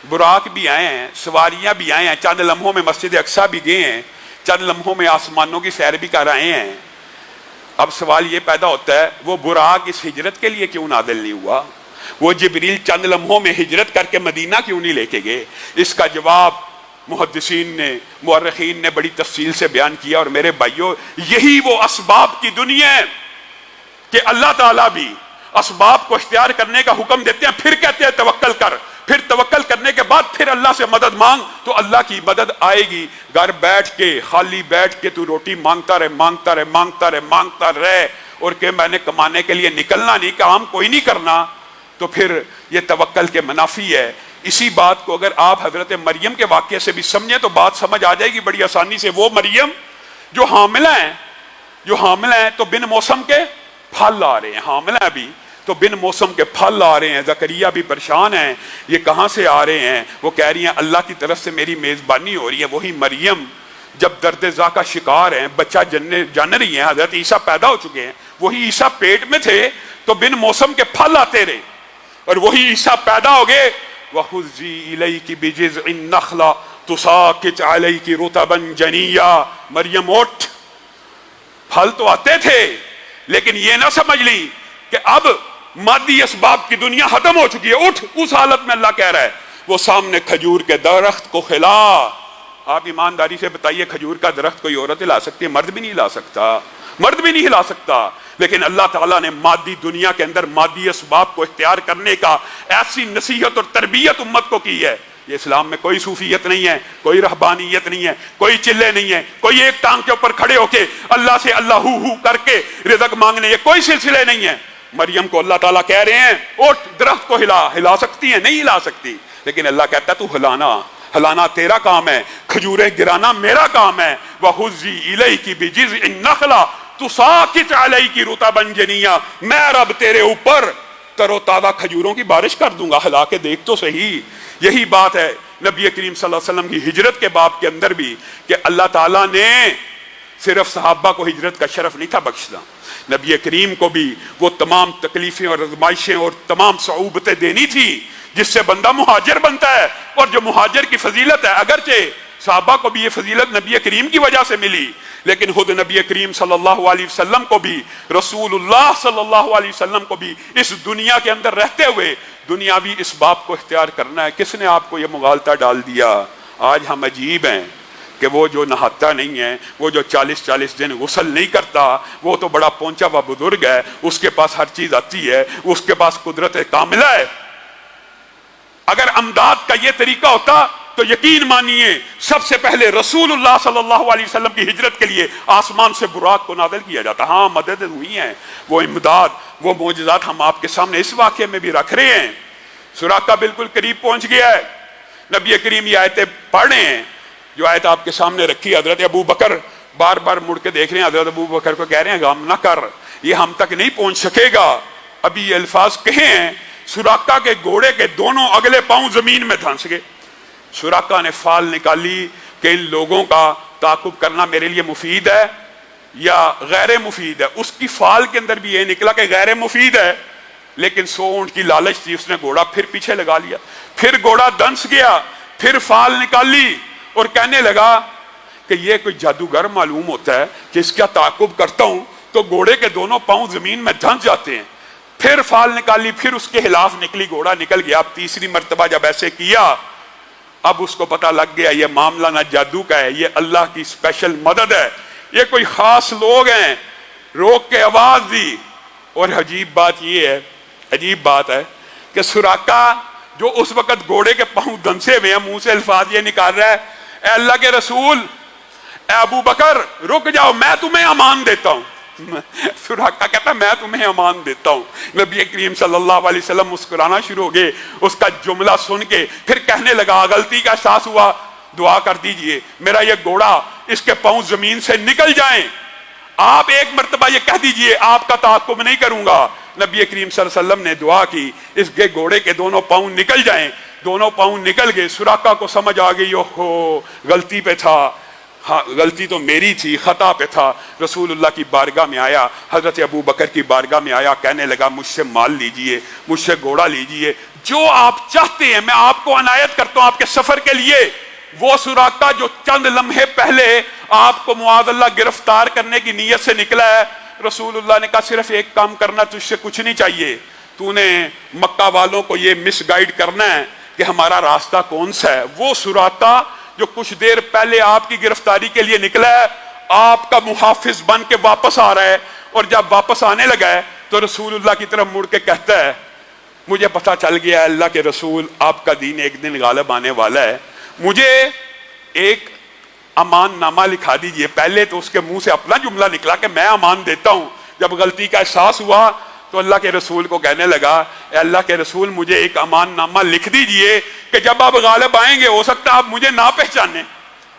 براق بھی آئے ہیں، سواریاں بھی آئے ہیں، چند لمحوں میں مسجد اقصیٰ بھی گئے ہیں، چند لمحوں میں آسمانوں کی سیر بھی کر آئے ہیں۔ اب سوال یہ پیدا ہوتا ہے وہ براق اس ہجرت کے لیے کیوں نازل نہیں ہوا؟ وہ جبریل چند لمحوں میں ہجرت کر کے مدینہ کیوں نہیں لے کے گئے؟ اس کا جواب محدثین نے، مورخین نے بڑی تفصیل سے بیان کیا۔ اور میرے بھائیوں، یہی وہ اسباب کی دنیا ہے کہ اللہ تعالیٰ بھی اسباب کو اختیار کرنے کا حکم دیتے ہیں، پھر کہتے ہیں توکل کر، پھر توکل کرنے کے بعد پھر اللہ سے مدد مانگ تو اللہ کی مدد آئے گی۔ گھر بیٹھ کے، خالی بیٹھ کے تو روٹی مانگتا رہے، مانگتا رہے، مانگتا رہے، مانگتا رہے، اور کہ میں نے کمانے کے لیے نکلنا نہیں، کام کوئی نہیں کرنا، تو پھر یہ توکل کے منافی ہے۔ اسی بات کو اگر آپ حضرت مریم کے واقعے سے بھی سمجھیں تو بات سمجھ آ جائے گی بڑی آسانی سے۔ وہ مریم جو حاملہ ہیں تو بن موسم کے پھل آ رہے ہیں، حاملہ ہیں بھی تو بن موسم کے پھل آ رہے ہیں۔ زکریا بھی پریشان ہیں، یہ کہاں سے آ رہے ہیں؟ وہ کہہ رہی ہیں اللہ کی طرف سے میری میزبانی ہو رہی ہے۔ وہی مریم جب درد ذا کا شکار ہیں، بچہ جن رہی ہیں، حضرت عیسیٰ پیدا ہو چکے ہیں، وہی عیسیٰ پیٹ میں تھے تو بن موسم کے پھل آتے رہے، اور وہی عیسیٰ پیدا ہو گئے۔ وَخُذِّي إِلَيْكِ بِجِذْعِ النَّخْلَةِ تُسَاقِطْ عَلَيْكِ رُطَبًا جَنِيًّا، مریم اٹھ، پھل تو آتے تھے لیکن یہ نہ سمجھ لی کہ اب مادی اسباب کی دنیا ختم ہو چکی ہے، اٹھ۔ اس حالت میں اللہ کہہ رہا ہے وہ سامنے کھجور کے درخت کو کھلا۔ آپ ایمانداری سے بتائیے کھجور کا درخت کوئی عورت ہلا سکتی ہے؟ مرد بھی نہیں ہلا سکتا، مرد بھی نہیں ہلا سکتا۔ لیکن اللہ تعالیٰ نے مادی دنیا کے اندر مادی اسباب کو اختیار کرنے کا ایسی نصیحت اور تربیت امت کو کی ہے۔ یہ اسلام میں کوئی صوفیت نہیں ہے، کوئی رہبانیت نہیں ہے، کوئی چلے نہیں ہے، کوئی ایک ٹانگ کے اوپر کھڑے ہو کے اللہ سے اللہ ہو کر کے رزق مانگنے، یہ کوئی سلسلے نہیں ہے۔ مریم کو اللہ تعالیٰ کہہ رہے ہیں اٹھ درخت کو ہلا سکتی ہیں؟ نہیں ہلا سکتی، لیکن اللہ کہتا ہے تو ہلانا تیرا کام ہے، کھجوریں گرانا میرا کام ہے۔ وَحُزِّي إِلَيْكِ بِجِذْعِ النَّخْلَةِ تُسَاقِطْ عَلَيْكِ رُطَبًا جَنِيًّا، میں رب تیرے اوپر تر و تازہ کھجوروں کی بارش کر دوں گا، ہلا کے دیکھ تو صحیح۔ یہی بات ہے نبی کریم صلی اللہ علیہ وسلم کی ہجرت کے باب کے اندر بھی، کہ اللہ تعالیٰ نے صرف صحابہ کو ہجرت کا شرف نہیں تھا بخشنا، نبی کریم کو بھی وہ تمام تکلیفیں اور آزمائشیں اور تمام صعوبتیں دینی تھی جس سے بندہ مہاجر بنتا ہے۔ اور جو مہاجر کی فضیلت ہے، اگرچہ صحابہ کو بھی یہ فضیلت نبی کریم کی وجہ سے ملی، لیکن خود نبی کریم صلی اللہ علیہ وسلم کو بھی، رسول اللہ صلی اللہ علیہ وسلم کو بھی اس دنیا کے اندر رہتے ہوئے دنیاوی اسباب کو اختیار کرنا ہے۔ کس نے آپ کو یہ مغالطہ ڈال دیا؟ آج ہم عجیب ہیں کہ وہ جو نہاتا نہیں ہے، وہ جو 40 دن غسل نہیں کرتا، وہ تو بڑا پہنچا ہوا بزرگ ہے، اس کے پاس ہر چیز آتی ہے، اس کے پاس قدرت کاملہ ہے۔ اگر امداد کا یہ طریقہ ہوتا تو یقین مانیے سب سے پہلے رسول اللہ صلی اللہ علیہ وسلم کی ہجرت کے لیے آسمان سے براق کو نازل کیا جاتا۔ ہاں مدد ہوئی ہیں، وہ امداد، وہ معجزات ہم آپ کے سامنے اس واقعے میں بھی رکھ رہے ہیں۔ سراقہ بالکل قریب پہنچ گیا ہے، نبی کریم یہ آیتیں پڑھ رہے ہیں، جو آیت آپ کے سامنے رکھی۔ حضرت ابو بکر بار بار مڑ کے دیکھ رہے ہیں، حضرت ابو بکر کو کہہ رہے ہیں غم نہ کر، یہ ہم تک نہیں پہنچ سکے گا۔ ابھی یہ الفاظ کہے ہیں، سراقہ کے گھوڑے کے دونوں اگلے پاؤں زمین میں دھنس گئے۔ سراقہ نے فال نکالی کہ ان لوگوں کا تعاقب کرنا میرے لیے مفید ہے یا غیر مفید ہے۔ اس کی فال کے اندر بھی یہ نکلا کہ غیر مفید ہے، لیکن 100 اونٹ کی لالچ تھی، اس نے گھوڑا پھر پیچھے لگا لیا، پھر گھوڑا دنس گیا، پھر فال نکالی اور کہنے لگا کہ یہ کوئی جادوگر معلوم ہوتا ہے کہ اس کا تعاقب کرتا ہوں تو گھوڑے کے دونوں پاؤں زمین میں دھنس جاتے ہیں۔ پھر فال نکالی، پھر اس کے خلاف نکلی، گھوڑا نکل گیا۔ اب تیسری مرتبہ جب ایسے کیا، اب اس کو پتہ لگ گیا یہ معاملہ نہ جادو کا ہے، یہ اللہ کی اسپیشل مدد ہے، یہ کوئی خاص لوگ ہیں۔ روک کے آواز دی، اور عجیب بات یہ ہے، عجیب بات ہے کہ سراقہ جو اس وقت گھوڑے کے پاؤں دنسے ہوئے ہیں، منہ سے الفاظ یہ نکال رہا ہے، اے اللہ کے رسول، اے ابو بکر رک جاؤ، میں تمہیں امان دیتا ہوں۔ سراقہ کہتا ہے میں تمہیں امان دیتا ہوں۔ نبی کریم صلی اللہ علیہ وسلم مسکرانا شروع ہو گئے اس کا جملہ سن کے، پھر کہنے لگا غلطی کا احساس ہوا، دعا کر دیجئے میرا یہ گھوڑا، اس کے پاؤں زمین سے نکل جائیں، آپ ایک مرتبہ یہ کہہ دیجئے آپ کا تعاقب نہیں کروں گا۔ نبی کریم صلی اللہ علیہ وسلم نے دعا کی اس کے گھوڑے کے دونوں پاؤں نکل جائیں، دونوں پاؤں نکل گئے۔ سراقہ کو سمجھ آ گئی اوہو غلطی پہ تھا، ہاں غلطی تو میری تھی، خطا پہ تھا۔ رسول اللہ کی بارگاہ میں آیا، حضرت ابو بکر کی بارگاہ میں آیا، کہنے لگا مجھ سے مال لیجئے، مجھ سے گھوڑا لیجئے، جو آپ چاہتے ہیں میں آپ کو عنایت کرتا ہوں آپ کے سفر کے لیے۔ وہ سراقہ جو چند لمحے پہلے آپ کو معاذ اللہ گرفتار کرنے کی نیت سے نکلا ہے، رسول اللہ نے کہا صرف ایک کام کرنا، تجھ سے کچھ نہیں چاہیے، تو نے مکہ والوں کو یہ مس گائیڈ کرنا ہے کہ ہمارا راستہ کون سا ہے۔ وہ سراقہ جو کچھ دیر پہلے آپ کی گرفتاری کے لیے نکلا ہے، آپ کا محافظ بن کے واپس آ رہا ہے، اور جب واپس آنے لگا ہے تو رسول اللہ کی طرف مڑ کے کہتا ہے مجھے پتہ چل گیا ہے اللہ کے رسول آپ کا دین ایک دن غالب آنے والا ہے، مجھے ایک امان نامہ لکھا دیجئے۔ پہلے تو اس کے منہ سے اپنا جملہ نکلا کہ میں امان دیتا ہوں، جب غلطی کا احساس ہوا تو اللہ کے رسول کو کہنے لگا اے اللہ کے رسول مجھے ایک امان نامہ لکھ دیجئے کہ جب آپ غالب آئیں گے، ہو سکتا آپ مجھے نہ پہچانے،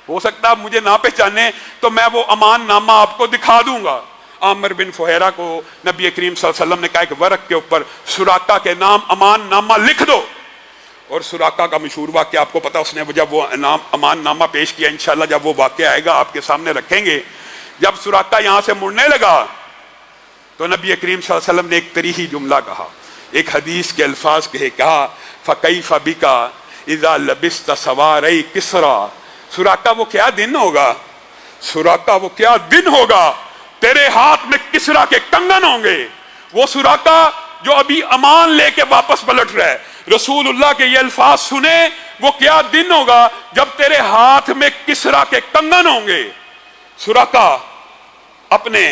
ہو سکتا آپ مجھے نہ پہچانے تو میں وہ امان نامہ آپ کو دکھا دوں گا۔ عامر بن فہیرہ کو نبی کریم صلی اللہ علیہ وسلم نے کہا کہ ورق کے اوپر سراقہ کے نام امان نامہ لکھ دو، اور سراقہ کا مشہور واقعہ آپ کو پتا، اس نے جب وہ امان نامہ پیش کیا، انشاءاللہ جب وہ واقعہ آئے گا آپ کے سامنے رکھیں گے۔ جب سراقہ یہاں سے مڑنے لگا تو نبی کریم صلی اللہ علیہ وسلم نے ایک تریحی جملہ کہا، ایک حدیث کے الفاظ کہا فَكَيْفَ بِكَ إِذَا لَبِسْتَ سَوَارَيْ كِسْرَى، سراقہ وہ کیا دن ہوگا، سراقہ وہ کیا دن ہوگا تیرے ہاتھ میں کسرا کے کنگن ہوں گے. وہ سراقہ جو ابھی امان لے کے واپس پلٹ رہا ہے، رسول اللہ کے یہ الفاظ سنے، وہ کیا دن ہوگا جب تیرے ہاتھ میں کسرا کے کنگن ہوں گے. سراقہ اپنے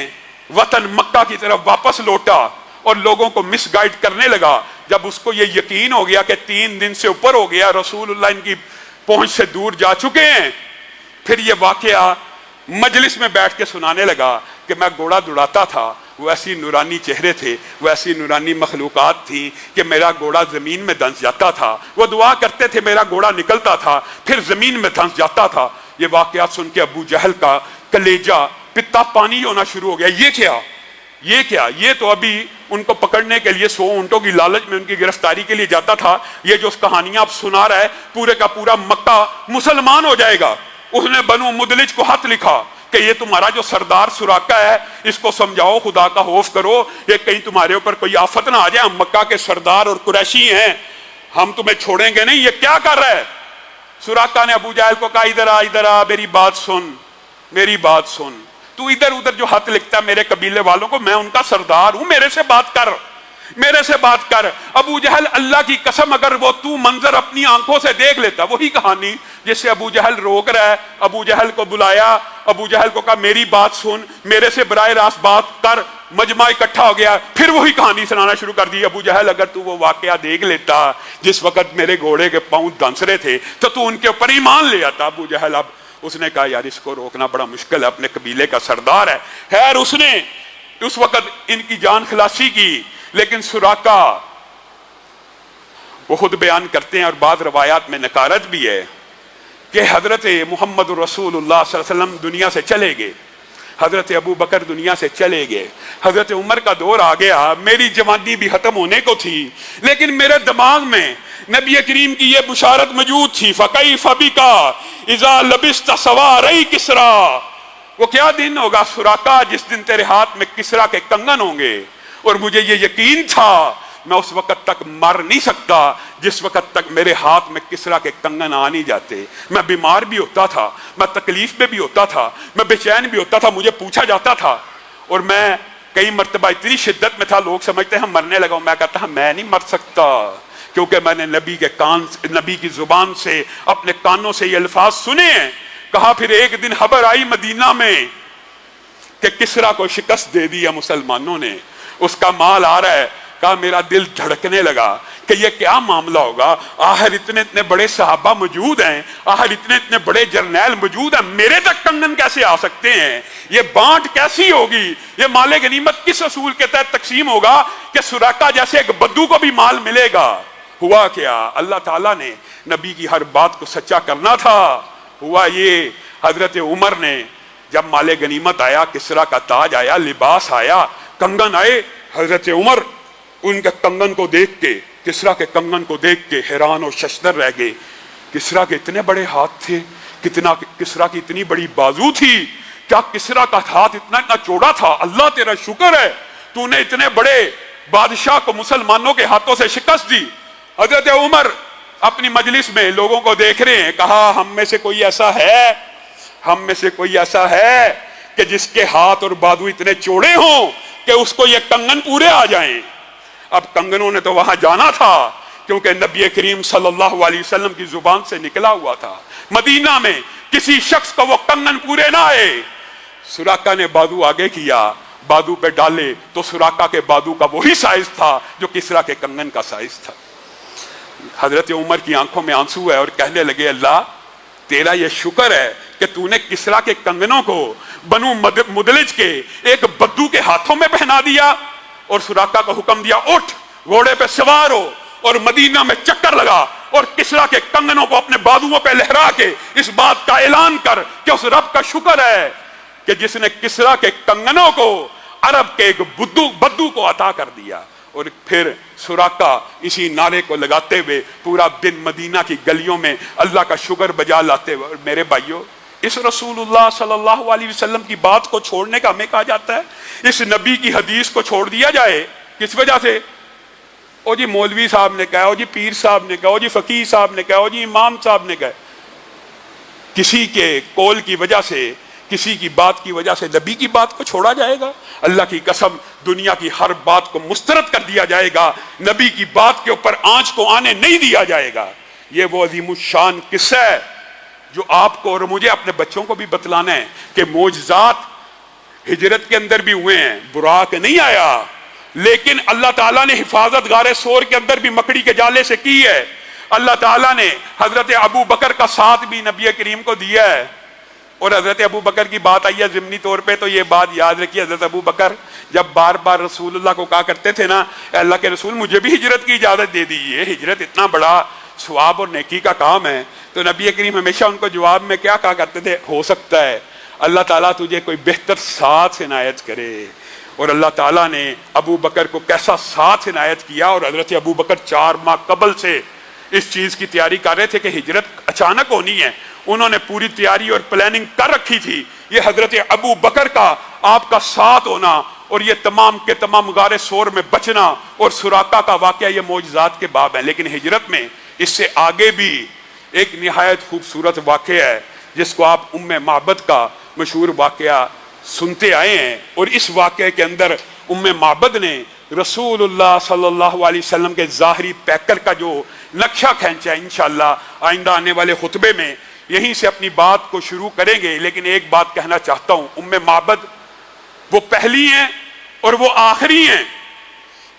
وطن مکہ کی طرف واپس لوٹا اور لوگوں کو مس گائیڈ کرنے لگا. جب اس کو یہ یقین ہو گیا کہ 3 دن سے اوپر ہو گیا، رسول اللہ ان کی پہنچ سے دور جا چکے ہیں، پھر یہ واقعہ مجلس میں بیٹھ کے سنانے لگا کہ میں گھوڑا دوڑاتا تھا، وہ ایسی نورانی چہرے تھے، وہ ایسی نورانی مخلوقات تھی کہ میرا گھوڑا زمین میں دھنس جاتا تھا. وہ دعا کرتے تھے، میرا گھوڑا نکلتا تھا پھر زمین میں دھنس جاتا تھا. یہ واقعات سن کے ابو جہل کا کلیجہ پتا پانی ہونا شروع ہو گیا. یہ تو ابھی ان کو پکڑنے کے لیے 100 اونٹوں کی لالچ میں ان کی گرفتاری کے لیے جاتا تھا. یہ جو کہانیاں آپ سنا رہا ہے، پورے کا پورا مکہ مسلمان ہو جائے گا. اس نے بنو مدلج کو خط لکھا کہ یہ تمہارا جو سردار سراقہ ہے، اس کو سمجھاؤ، خدا کا خوف کرو، یہ کہیں تمہارے اوپر کوئی آفت نہ آ جائے. ہم مکہ کے سردار اور قریشی ہیں، ہم تمہیں چھوڑیں گے نہیں. یہ کیا کر رہا ہے؟ سراقہ نے ابو جہل کو کہا ادھر آ میری بات سن. تو ادھر ادھر جو خط لکھتا ہے میرے قبیلے والوں کو، میں ان کا سردار ہوں، میرے سے بات کر. ابو جہل اللہ کی قسم اگر وہ تو منظر اپنی آنکھوں سے دیکھ لیتا، وہی کہانی جس سے ابو جہل روک رہا ہے. ابو جہل کو بلایا، ابو جہل کو کہا میری بات سن، میرے سے براہ راست بات کر. مجمع اکٹھا ہو گیا، پھر وہی کہانی سنانا شروع کر دی. ابو جہل اگر تو وہ واقعہ دیکھ لیتا جس وقت میرے گھوڑے کے پاؤں دھنس رہے تھے تو ان کے اوپر ایمان لے آتا. ابو جہل اب اس نے کہا یار اس کو روکنا بڑا مشکل ہے، اپنے قبیلے کا سردار ہے. خیر اس نے اس وقت ان کی جان خلاصی کی. لیکن سراقہ وہ خود بیان کرتے ہیں اور بعض روایات میں نکارت بھی ہے کہ حضرت محمد رسول اللہ صلی اللہ علیہ وسلم دنیا سے چلے گئے، حضرت ابو بکر دنیا سے چلے گئے، حضرت عمر کا دور آ گیا. میری جوانی بھی ختم ہونے کو تھی، لیکن میرے دماغ میں نبی کریم کی یہ بشارت موجود تھی، فَكَيْفَ بِكَ إِذَا لَبِسْتَ سَوَارَيْ کسرا. وہ کیا دن ہوگا سراقہ جس دن تیرے ہاتھ میں کسرا کے کنگن ہوں گے. اور مجھے یہ یقین تھا میں اس وقت تک مر نہیں سکتا جس وقت تک میرے ہاتھ میں کسرا کے کنگن آ نہیں جاتے. میں بیمار بھی ہوتا تھا، میں تکلیف میں بھی ہوتا تھا، میں بے چین بھی ہوتا تھا، مجھے پوچھا جاتا تھا. اور میں کئی مرتبہ اتنی شدت میں تھا، لوگ سمجھتے ہیں مرنے لگا ہوں، میں کہتا ہوں میں نہیں مر سکتا، کیونکہ میں نے نبی کی زبان سے اپنے کانوں سے یہ الفاظ سنے ہیں. کہا پھر ایک دن خبر آئی مدینہ میں کہ کسرا کو شکست دے دیا مسلمانوں نے، اس کا مال آ رہا ہے. کہا میرا دل دھڑکنے لگا کہ یہ کیا معاملہ ہوگا، آخر اتنے بڑے صحابہ موجود ہیں، آخر اتنے بڑے جرنیل موجود ہیں، میرے تک کنگن کیسے آ سکتے ہیں، یہ بانٹ کیسی ہوگی، یہ مال غنیمت کس اصول کے تحت تقسیم ہوگا کہ سراقہ جیسے ایک بدو کو بھی مال ملے گا. ہوا کیا؟ اللہ تعالیٰ نے نبی کی ہر بات کو سچا کرنا تھا. ہوا یہ حضرت عمر نے جب مال غنیمت آیا، کسرا کا تاج آیا، لباس آیا، کنگن آئے، حضرت عمر ان کے کنگن کو دیکھ کے، کسرا کے کنگن کو دیکھ کے حیران اور ششدر رہ گئے. کسرا کے اتنے بڑے ہاتھ تھے، کسرا کی اتنی بڑی بازو تھی، کیا کسرا کا ہاتھ اتنا چوڑا تھا؟ اللہ تیرا شکر ہے تو نے اتنے بڑے بادشاہ کو مسلمانوں کے ہاتھوں سے شکست دی. حضرت عمر اپنی مجلس میں لوگوں کو دیکھ رہے ہیں، کہا ہم میں سے کوئی ایسا ہے کہ جس کے ہاتھ اور بازو اتنے چوڑے ہوں کہ اس کو یہ کنگن پورے آ جائیں. اب کنگنوں نے تو وہاں جانا تھا کیونکہ نبی کریم صلی اللہ علیہ وسلم کی زبان سے نکلا ہوا تھا، مدینہ میں کسی شخص کو وہ کنگن پورے نہ آئے. سراقہ نے بازو آگے کیا، بازو پہ ڈالے تو سراقہ کے بازو کا وہی سائز تھا جو کسرا کے کنگن کا سائز تھا. حضرت عمر کی آنکھوں میں آنسو ہے اور کہنے لگے اللہ تیرا یہ شکر ہے کہ تو نے کسرا کے کنگنوں کو بنو مدلج کے ایک بدو کے ہاتھوں میں پہنا دیا اور سراقہ کو حکم دیا اٹھ گھوڑے پہ سوار ہو اور مدینہ میں چکر لگا اور کسرا کے کنگنوں کو اپنے بازوؤں پہ لہرا کے اس بات کا اعلان کر کہ اس رب کا شکر ہے کہ جس نے کسرا کے کنگنوں کو عرب کے ایک بدو کو عطا کر دیا. اور پھر سراقہ اسی نعرے کو لگاتے ہوئے پورا دن مدینہ کی گلیوں میں اللہ کا شکر بجا لاتے ہوئے. اور میرے بھائیوں اس رسول اللہ صلی اللہ علیہ وسلم کی بات کو چھوڑنے کا ہمیں کہا جاتا ہے، اس نبی کی حدیث کو چھوڑ دیا جائے کس وجہ سے؟ او جی مولوی صاحب نے کہا، او جی پیر صاحب نے کہا، او جی فقیہ صاحب نے کہا، او جی امام صاحب نے کہا. کسی کے قول کی وجہ سے، کسی کی بات کی وجہ سے نبی کی بات کو چھوڑا جائے گا؟ اللہ کی قسم دنیا کی ہر بات کو مسترد کر دیا جائے گا، نبی کی بات کے اوپر آنچ کو آنے نہیں دیا جائے گا۔ یہ وہ عظیم الشان قصہ ہے جو آپ کو اور مجھے اپنے بچوں کو بھی بتلانا ہے کہ معجزات ہجرت کے اندر بھی ہوئے ہیں، براق نہیں آیا، لیکن اللہ تعالیٰ نے حفاظت غار سور کے اندر بھی مکڑی کے جالے سے کی ہے۔ اللہ تعالیٰ نے حضرت ابو بکر کا ساتھ بھی نبی کریم کو دیا ہے، اور حضرت ابو بکر کی بات آئی ہے ضمنی طور پہ تو یہ بات یاد رکھیے، حضرت ابو بکر جب بار بار رسول اللہ کو کہا کرتے تھے نا اے اللہ کے رسول مجھے بھی ہجرت کی اجازت دے دیجیے، ہجرت اتنا بڑا ثواب اور نیکی کا کام ہے، تو نبی کریم ہمیشہ ان کو جواب میں کیا کہا کرتے تھے؟ ہو سکتا ہے اللہ تعالیٰ تجھے کوئی بہتر ساتھ عنایت کرے۔ اور اللہ تعالیٰ نے ابو بکر کو کیسا ساتھ عنایت کیا، اور حضرت ابو بکر 4 ماہ قبل سے اس چیز کی تیاری کر رہے تھے کہ ہجرت اچانک ہونی ہے، انہوں نے پوری تیاری اور پلاننگ کر رکھی تھی۔ یہ حضرت ابو بکر کا آپ کا ساتھ ہونا اور یہ تمام کے تمام غار سور میں بچنا اور سراقہ کا واقعہ یہ معجزات کے باب ہیں، لیکن ہجرت میں اس سے آگے بھی ایک نہایت خوبصورت واقعہ ہے جس کو آپ ام معبد کا مشہور واقعہ سنتے آئے ہیں، اور اس واقعے کے اندر ام معبد نے رسول اللہ صلی اللہ علیہ وسلم کے ظاہری پیکر کا جو نقشہ کھینچا ہے، انشاءاللہ آئندہ آنے والے خطبے میں یہیں سے اپنی بات کو شروع کریں گے، لیکن ایک بات کہنا چاہتا ہوں، ام معبد وہ پہلی ہیں اور وہ آخری ہیں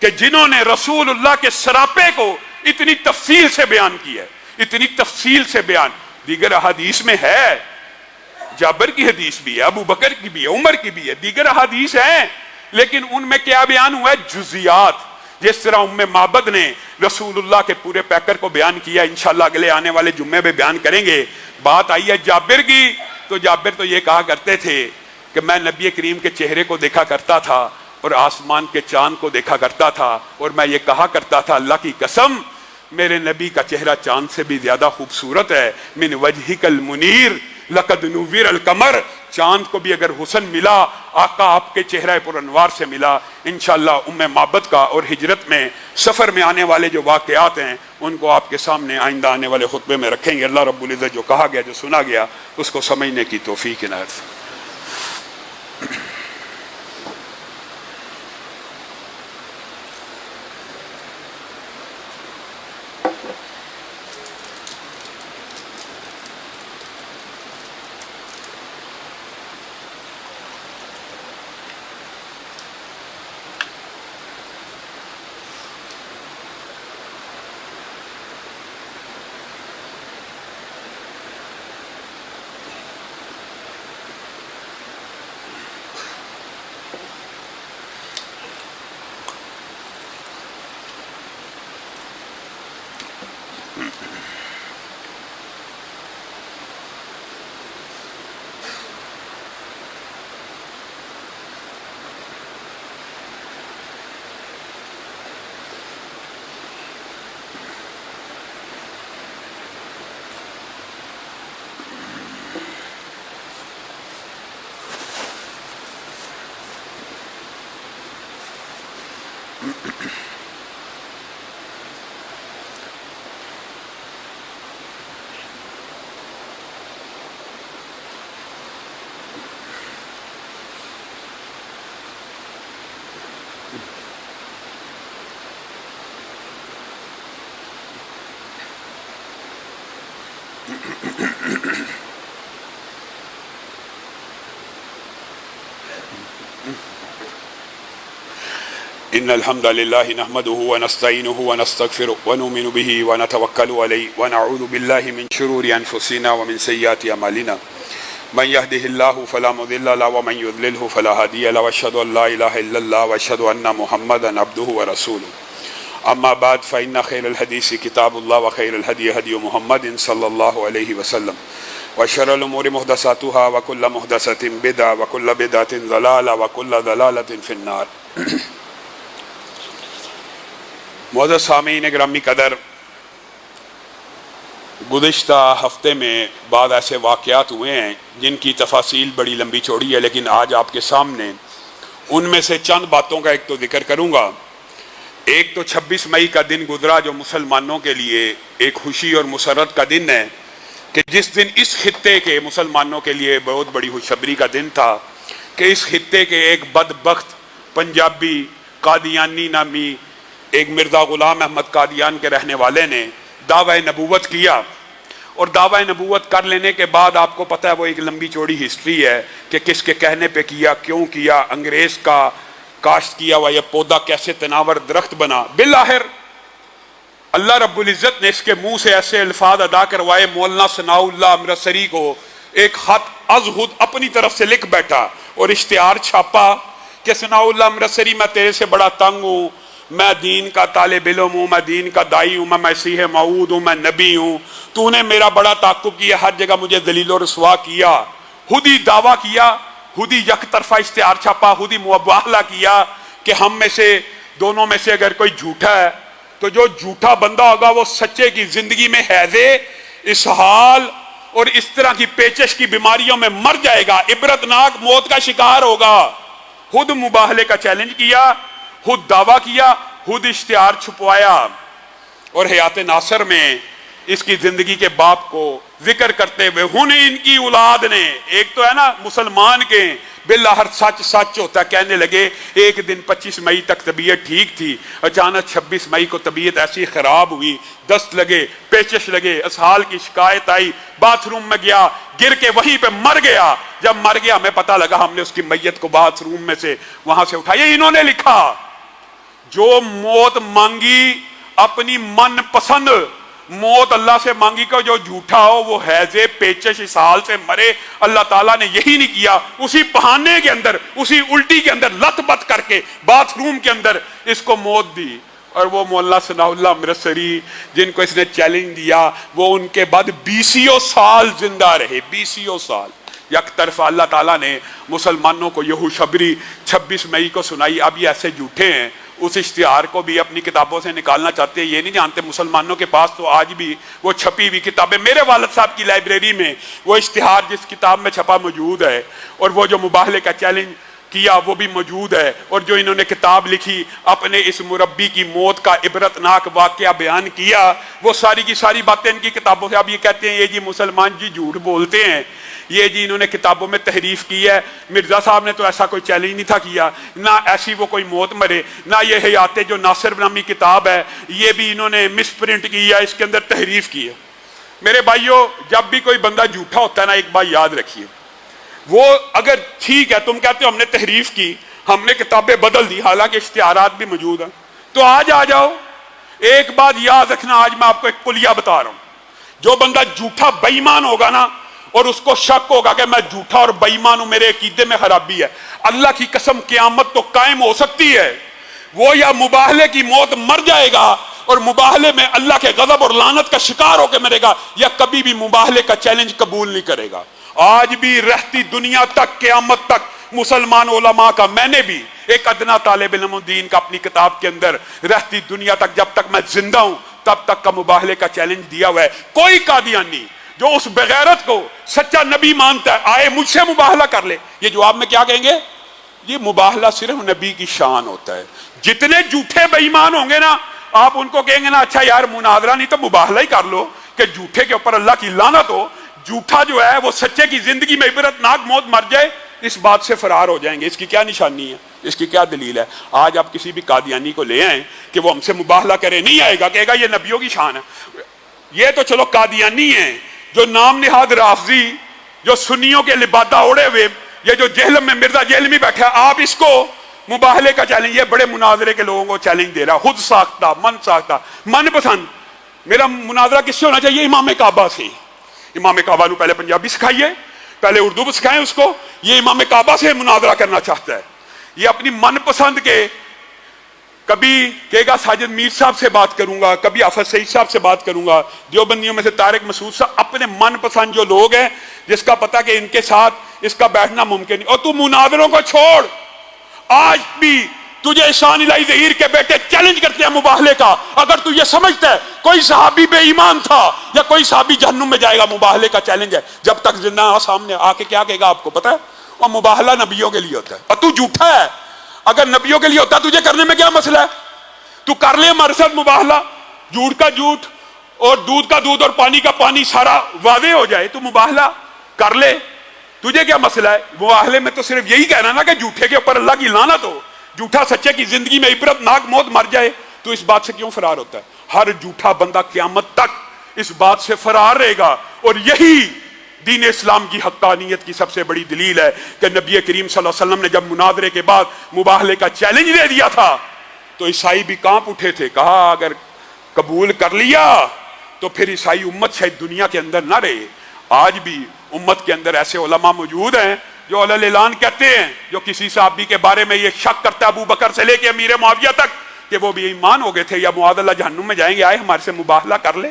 کہ جنہوں نے رسول اللہ کے سراپے کو اتنی تفصیل سے بیان کیا ہے، اتنی تفصیل سے بیان۔ دیگر احادیث میں ہے، جابر کی حدیث بھی ہے، ابو بکر کی بھی ہے، عمر کی بھی ہے، دیگر احادیث ہیں، لیکن ان میں کیا بیان ہوا ہے؟ جزیات۔ جس طرح ام معبد نے رسول اللہ کے پورے پیکر کو بیان کیا، انشاءاللہ اگلے آنے والے جمعے میں بیان کریں گے۔ بات آئی ہے جابر کی، تو جابر تو یہ کہا کرتے تھے کہ میں نبی کریم کے چہرے کو دیکھا کرتا تھا اور آسمان کے چاند کو دیکھا کرتا تھا، اور میں یہ کہا کرتا تھا اللہ کی قسم میرے نبی کا چہرہ چاند سے بھی زیادہ خوبصورت ہے، من وجہک المنیر لقد نویر القمر، چاند کو بھی اگر حسن ملا آقا آپ کے چہرہ پر انوار سے ملا۔ انشاءاللہ ام معبد کا اور ہجرت میں سفر میں آنے والے جو واقعات ہیں ان کو آپ کے سامنے آئندہ آنے والے خطبے میں رکھیں گے۔ اللہ رب العزت جو کہا گیا جو سنا گیا اس کو سمجھنے کی توفیق عنایت فرمائے۔ ان الحمد لله نحمده ونستعينه ونستغفره ونؤمن به ونتوكل عليه ونعوذ بالله من شرور انفسنا ومن سيئات اعمالنا من يهده الله فلا مضل له ومن يضلل فلا هادي له واشهد ان لا اله الا الله واشهد ان محمدا عبده ورسوله اما بعد فان خير الحديث كتاب الله وخير الهدي هدي محمد صلى الله عليه وسلم وشر الامور محدثاتها وكل محدثة بدعة وكل بدعة ضلالة وكل ضلالة في النار۔ معزز سامعین گرامی قدر، گزشتہ ہفتے میں بعض ایسے واقعات ہوئے ہیں جن کی تفاصیل بڑی لمبی چوڑی ہے، لیکن آج آپ کے سامنے ان میں سے چند باتوں کا ایک تو ذکر کروں گا۔ ایک تو 26 مئی کا دن گزرا جو مسلمانوں کے لیے ایک خوشی اور مسرت کا دن ہے، کہ جس دن اس خطے کے مسلمانوں کے لیے بہت بڑی خوشخبری کا دن تھا کہ اس خطے کے ایک بدبخت پنجابی قادیانی نامی ایک مرزا غلام احمد قادیان کے رہنے والے نے دعوی نبوت کیا، اور دعوی نبوت کر لینے کے بعد آپ کو پتہ ہے وہ ایک لمبی چوڑی ہسٹری ہے کہ کس کے کہنے پہ کیا، کیوں کیا، انگریز کا کاشت کیا ہوا یہ پودا کیسے تناور درخت بنا۔ بالآخر اللہ رب العزت نے اس کے منہ سے ایسے الفاظ ادا کروائے، مولانا ثناء اللہ امرتسری کو ایک خط از خود اپنی طرف سے لکھ بیٹھا اور اشتہار چھاپا کہ ثناء اللہ امرتسری میں تیرے سے بڑا تنگ ہوں، میں دین کا طالب علم ہوں، میں دین کا دائی ہوں، میں مسیح موعود ہوں، میں نبی ہوں، تو نے میرا بڑا تعاقب کیا، ہر جگہ مجھے ذلیل و رسوا کیا، خود ہی دعویٰ کیا، خود ہی یک طرفہ اشتہار چھاپا، خود ہی مباہلہ کیا کہ ہم میں سے دونوں میں سے اگر کوئی جھوٹا ہے تو جو جھوٹا بندہ ہوگا وہ سچے کی زندگی میں ہیضے، اسہال اور اس طرح کی پیچش کی بیماریوں میں مر جائے گا، عبرتناک موت کا شکار ہوگا۔ خود مباہلے کا چیلنج کیا، خود دعویٰ کیا، خود اشتہار چھپوایا، اور حیات ناصر میں اس کی زندگی کے باپ کو ذکر کرتے ہوئے ہن ان کی اولاد نے، ایک تو ہے نا مسلمان کے بالآخر سچ سچ ہوتا ہے، کہنے لگے ایک دن 25 مئی تک طبیعت ٹھیک تھی، اچانک 26 مئی کو طبیعت ایسی خراب ہوئی، دست لگے، پیچش لگے، اسہال کی شکایت آئی، باتھ روم میں گیا، گر کے وہیں پہ مر گیا۔ جب مر گیا ہمیں پتہ لگا، ہم نے اس کی میت کو باتھ روم میں سے وہاں سے اٹھایا۔ انہوں نے لکھا جو موت مانگی اپنی من پسند موت اللہ سے مانگی کہ جو جھوٹا ہو وہ حیضے پیچش اسہال سے مرے، اللہ تعالیٰ نے یہی نہیں کیا، اسی بہانے کے اندر، اسی الٹی کے اندر لت بت کر کے باتھ روم کے اندر اس کو موت دی۔ اور وہ مولانا ثناء اللہ امرتسری جن کو اس نے چیلنج دیا وہ ان کے بعد 20 سال زندہ رہے، 20 سال۔ یک طرف اللہ تعالیٰ نے مسلمانوں کو یہ خوشخبری 26 مئی کو سنائی، اب یہ ایسے جھوٹے ہیں، اس اشتہار کو بھی اپنی کتابوں سے نکالنا چاہتے ہیں، یہ نہیں جانتے مسلمانوں کے پاس تو آج بھی وہ چھپی ہوئی کتابیں، میرے والد صاحب کی لائبریری میں وہ اشتہار جس کتاب میں چھپا موجود ہے، اور وہ جو مباہلے کا چیلنج کیا وہ بھی موجود ہے، اور جو انہوں نے کتاب لکھی اپنے اس مربی کی موت کا عبرتناک واقعہ بیان کیا، وہ ساری کی ساری باتیں ان کی کتابوں سے۔ اب یہ کہتے ہیں یہ جی مسلمان جی جھوٹ بولتے ہیں، یہ جی انہوں نے کتابوں میں تحریف کی ہے، مرزا صاحب نے تو ایسا کوئی چیلنج نہیں تھا کیا، نہ ایسی وہ کوئی موت مرے، نہ یہ حیات جو ناصر نامی کتاب ہے یہ بھی انہوں نے مس پرنٹ کی ہے، اس کے اندر تحریف کی ہے۔ میرے بھائیوں جب بھی کوئی بندہ جھوٹا ہوتا ہے نا، ایک بات یاد رکھیے، وہ اگر ٹھیک ہے تم کہتے ہو ہم نے تحریف کی، ہم نے کتابیں بدل دی، حالانکہ اشتہارات بھی موجود ہیں، تو آج آ جاؤ۔ ایک بات یاد رکھنا، آج میں آپ کو ایک کلیہ بتا رہا ہوں، جو بندہ جھوٹا بے ایمان ہوگا نا اور اس کو شک ہوگا کہ میں جھوٹا اور بے ایمان ہوں، میرے عقیدے میں خرابی ہے، اللہ کی قسم قیامت تو قائم ہو سکتی ہے، وہ یا مباہلے کی موت مر جائے گا اور مباہلے میں اللہ کے غضب اور لعنت کا شکار ہو کے مرے گا، یا کبھی بھی مباہلے کا چیلنج قبول نہیں کرے گا۔ آج بھی رہتی دنیا تک قیامت تک مسلمان علماء کا، میں نے بھی ایک ادنا طالب علم دین کا اپنی کتاب کے اندر رہتی دنیا تک جب تک میں زندہ ہوں تب تک کا مباہلے کا چیلنج دیا ہوا ہے۔ کوئی قادیانی جو اس بغیرت کو سچا نبی مانتا ہے آئے مجھ سے مباہلہ کر لے، یہ جواب میں کیا کہیں گے؟ یہ مباہلہ صرف نبی کی شان ہوتا ہے۔ جتنے جھوٹے بے ایمان ہوں گے نا آپ ان کو کہیں گے نا اچھا یار مناظرہ نہیں تو مباہلہ ہی کر لو کہ جھوٹے کے اوپر اللہ کی لعنت ہو، جھوٹا جو ہے وہ سچے کی زندگی میں عبرتناک موت مر جائے، اس بات سے فرار ہو جائیں گے۔ اس کی کیا نشانی ہے، اس کی کیا دلیل ہے؟ آج آپ کسی بھی قادیانی کو لے آئیں کہ وہ ہم سے مباہلہ کرے، نہیں آئے گا، کہے گا یہ نبیوں کی شان ہے۔ یہ تو چلو قادیانی ہیں، جو نام نہاد رافضی، جو سنیوں کے لبادہ اوڑے ہوئے، یہ جو جہلم میں مرزا جہلمی بیٹھا ہے، آپ اس کو مباہلے کا چیلنج، یہ بڑے مناظرے کے لوگوں کو چیلنج دے رہا، خود ساختہ، من ساختہ، من پسند۔ میرا مناظرہ کس سے ہونا چاہیے؟ امام کعبہ سے۔ امام کعبہ نو پہلے پنجابی سکھائیے، پہلے اردو بھی سکھائیں اس کو، یہ امام کعبہ سے مناظرہ کرنا چاہتا ہے۔ یہ اپنی من پسند کے، کبھی کہے گا ساجد میر صاحب سے بات کروں گا، کبھی حافظ سعید صاحب سے بات کروں گا، دیوبندیوں میں سے طارق مسعود صاحب، اپنے من پسند جو لوگ ہیں جس کا پتہ کہ ان کے ساتھ اس کا بیٹھنا ممکن نہیں، اور تو مناظروں کو چھوڑ، آج بھی تجھے احسان الہی ظہیر کے بیٹے چیلنج کرتے ہیں مباہلے کا۔ اگر تو یہ سمجھتا ہے کوئی صحابی بے ایمان تھا یا کوئی صحابی جہنم میں جائے گا، مباہلے کا چیلنج ہے، جب تک زندہ سامنے آ کے کیا کہے گا آپ کو پتہ ہے؟ اور مباہلہ نبیوں کے لیے ہوتا ہے، اور تو جھوٹا ہے۔ اگر نبیوں کے لیے ہوتا تجھے کرنے میں کیا مسئلہ ہے؟ تو کر لے ہمارے ساتھ مباہلہ، جھوٹ کا جھوٹ اور دودھ کا دودھ اور پانی کا پانی سارا واضح ہو جائے تو مباہلہ کر لے. تجھے کیا مسئلہ ہے؟ مباہلے میں تو صرف یہی کہنا نا کہ جھوٹے کے اوپر اللہ کی لعنت ہو, جھوٹا سچے کی زندگی میں عبرت ناک موت مر جائے. تو اس بات سے کیوں فرار ہوتا ہے؟ ہر جھوٹا بندہ قیامت تک اس بات سے فرار رہے گا. اور یہی دین اسلام کی حقانیت کی سب سے بڑی دلیل ہے کہ نبی کریم صلی اللہ علیہ وسلم نے جب مناظرے کے بعد مباہلے کا چیلنج دے دیا تھا تو عیسائی بھی کانپ اٹھے تھے. کہا اگر قبول کر لیا تو پھر عیسائی امت شاید دنیا کے اندر نہ رہے. آج بھی امت کے اندر ایسے علماء موجود ہیں جو علی الاعلان کہتے ہیں, جو کسی صحابی کے بارے میں یہ شک کرتا ہے ابو بکر سے لے کے امیر معاویہ تک کہ وہ بھی ایمان ہو گئے تھے یا معاذ اللہ جہنم میں جائیں گے, آئے ہمارے سے مباہلہ کر لے.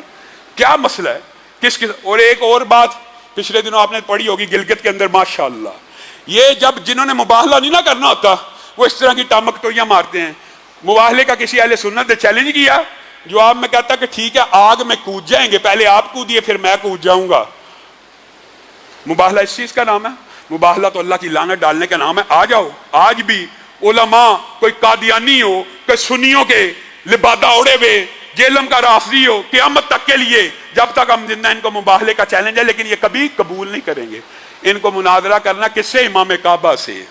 کیا مسئلہ ہے؟ کس اور ایک اور بات پچھلے دنوں آپ نے پڑھی ہوگی گلگت کے اندر, ماشاءاللہ یہ جب جنہوں نے مباہلہ نہیں نہ کرنا ہوتا وہ اس طرح کی ٹامک ٹوئیاں مارتے ہیں. مباہلے کا کسی اہل سنت نے چیلنج کیا, جواب میں کہتا کہ ٹھیک ہے آگ میں کود جائیں گے, پہلے آپ کودیے پھر میں کود جاؤں گا. مباہلہ اس چیز کا نام ہے؟ مباہلہ تو اللہ کی لعنت ڈالنے کا نام ہے. آ جاؤ, آج بھی علماء, کوئی قادیانی ہو, کوئی سنیوں کے لبادہ اڑے ہوئے, جہلم کا رافضی ہو, قیامت تک کے لیے جب تک ہم زندہ ان کو مباہلے کا چیلنج ہے, لیکن یہ کبھی قبول نہیں کریں گے. ان کو مناظرہ کرنا کس سے؟ امام کعبہ سے.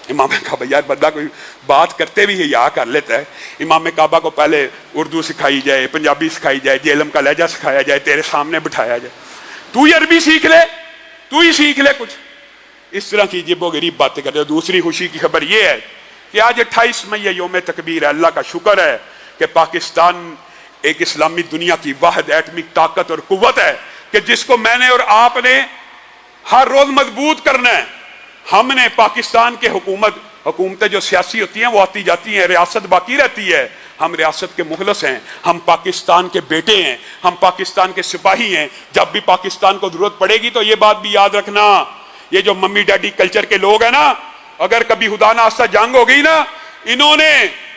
امام کعبہ, یار بندہ کوئی بات کرتے بھی حیا کر لیتا ہے. امام کعبہ کو پہلے اردو سکھائی جائے, پنجابی سکھائی جائے, جہلم کا لہجہ سکھایا جائے, تیرے سامنے بٹھایا جائے, تو ہی عربی سیکھ لے, تو ہی سیکھ لے کچھ. اس طرح کی عجیب و غریب باتیں کرتے. دوسری خوشی کی خبر یہ ہے کہ آج 28 مئی یوم تکبیر ہے. اللہ کا شکر ہے کہ پاکستان ایک اسلامی دنیا کی واحد ایٹمک طاقت اور قوت ہے کہ جس کو میں نے اور آپ نے ہر روز مضبوط کرنا ہے. ہم نے پاکستان کے حکومتیں جو سیاسی ہوتی ہیں وہ آتی جاتی ہیں, ریاست باقی رہتی ہے. ہم ریاست کے مخلص ہیں, ہم پاکستان کے بیٹے ہیں, ہم پاکستان کے سپاہی ہیں. جب بھی پاکستان کو ضرورت پڑے گی تو یہ بات بھی یاد رکھنا, یہ جو ممی ڈیڈی کلچر کے لوگ ہیں نا, اگر کبھی خدا نہ خواستہ جنگ ہو گئی نا, انہوں نے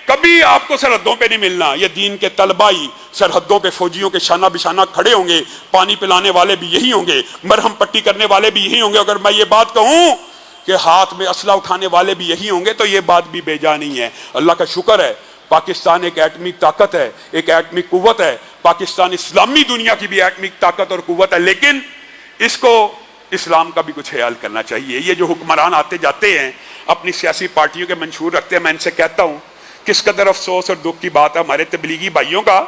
کبھی آپ کو سرحدوں پہ نہیں ملنا. یہ دین کے طلبائی سرحدوں پہ فوجیوں کے شانہ بشانہ کھڑے ہوں گے, پانی پلانے والے بھی یہی ہوں گے, مرہم پٹی کرنے والے بھی یہی ہوں گے. اگر میں یہ بات کہوں کہ ہاتھ میں اسلحہ اٹھانے والے بھی یہی ہوں گے تو یہ بات بھی بے جا نہیں ہے. اللہ کا شکر ہے پاکستان ایک ایٹمک طاقت ہے, ایک ایٹمک قوت ہے. پاکستان اسلامی دنیا کی بھی ایٹمک طاقت اور قوت ہے, لیکن اس کو اسلام کا بھی کچھ خیال کرنا چاہیے. یہ جو حکمران آتے جاتے ہیں اپنی سیاسی پارٹیوں کے منشور رکھتے ہیں, میں ان سے کہتا ہوں کس قدر افسوس اور دکھ کی بات ہے ہمارے تبلیغی بھائیوں کا.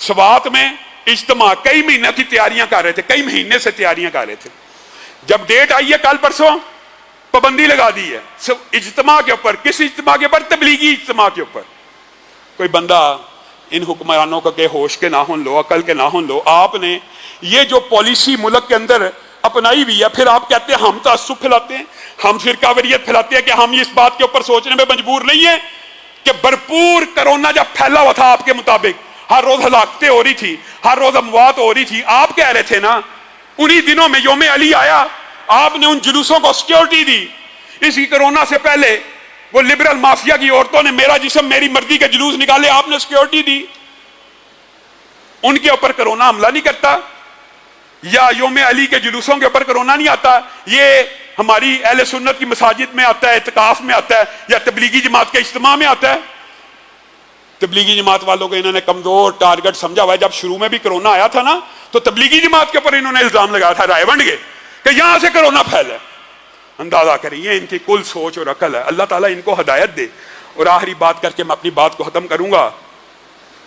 سوات میں اجتماع کئی مہینوں کی تیاریاں کر رہے تھے, کئی مہینے سے تیاریاں کر رہے تھے. جب ڈیٹ آئی ہے کل پرسوں پابندی لگا دی ہے اجتماع کے اوپر. کس اجتماع کے اوپر؟ تبلیغی اجتماع کے اوپر. کوئی بندہ ان حکمرانوں کا کہ ہوش کے نہ ہوں لو, عقل کے نہ ہوں لو. آپ نے یہ جو پالیسی ملک کے اندر اپنائی ہوئی ہے, پھر آپ کہتے ہیں ہم تعصب پھیلاتے ہیں, ہم فرقہ واریت پھیلاتے ہیں. کہ ہم اس بات کے اوپر سوچنے میں مجبور نہیں ہیں کہ بھرپور کرونا جب پھیلا ہوا تھا آپ کے مطابق ہر روز ہلاکتیں ہو رہی تھی, ہر روز اموات ہو رہی تھی, آپ کہہ رہے تھے نا انہی دنوں میں یوم علی آیا, آپ نے ان جلوسوں کو سیکیورٹی دی. اسی کرونا سے پہلے وہ لبرل مافیا کی عورتوں نے میرا جسم میری مرضی کے جلوس نکالے, آپ نے سیکیورٹی دی. ان کے اوپر کرونا حملہ نہیں کرتا, یا یوم علی کے جلوسوں کے اوپر کرونا نہیں آتا. یہ ہماری اہل سنت کی مساجد میں آتا ہے, اعتکاف میں آتا ہے, یا تبلیغی جماعت کے اجتماع میں آتا ہے. تبلیغی جماعت والوں کو انہوں نے کمزور ٹارگٹ سمجھا ہوا ہے. جب شروع میں بھی کرونا آیا تھا نا تو تبلیغی جماعت کے اوپر انہوں نے الزام لگایا تھا رائے ونڈ کے کہ یہاں سے کرونا پھیلا ہے. اندازہ کریں یہ ان کی کل سوچ اور عقل ہے. اللہ تعالیٰ ان کو ہدایت دے. اور آخری بات کر کے میں اپنی بات کو ختم کروں گا.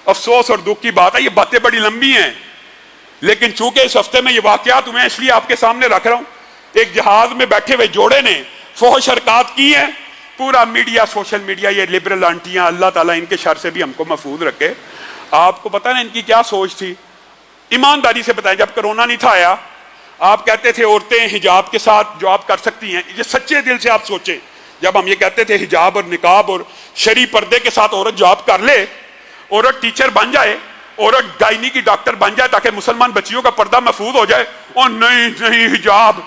افسوس اور دکھ کی بات ہے, یہ باتیں بڑی لمبی ہیں, لیکن چونکہ اس ہفتے میں یہ واقعات ہوئے ہیں اس لیے آپ کے سامنے رکھ رہا ہوں. ایک جہاز میں بیٹھے ہوئے جوڑے نے فحش حرکات کی ہیں. پورا میڈیا, سوشل میڈیا, یہ لبرل آنٹیاں, اللہ تعالیٰ ان کے شر سے بھی ہم کو محفوظ رکھے. آپ کو پتہ نا ان کی کیا سوچ تھی؟ ایمانداری سے بتائیں, جب کرونا نہیں تھا آیا آپ کہتے تھے عورتیں حجاب کے ساتھ جو آپ کر سکتی ہیں. یہ سچے دل سے آپ سوچیں, جب ہم یہ کہتے تھے حجاب اور نقاب اور شرعی پردے کے ساتھ عورت جاب کر لے, عورت ٹیچر بن جائے, عورت گائنی کی ڈاکٹر بن جائے تاکہ مسلمان بچیوں کا پردہ محفوظ ہو جائے. اور نہیں حجاب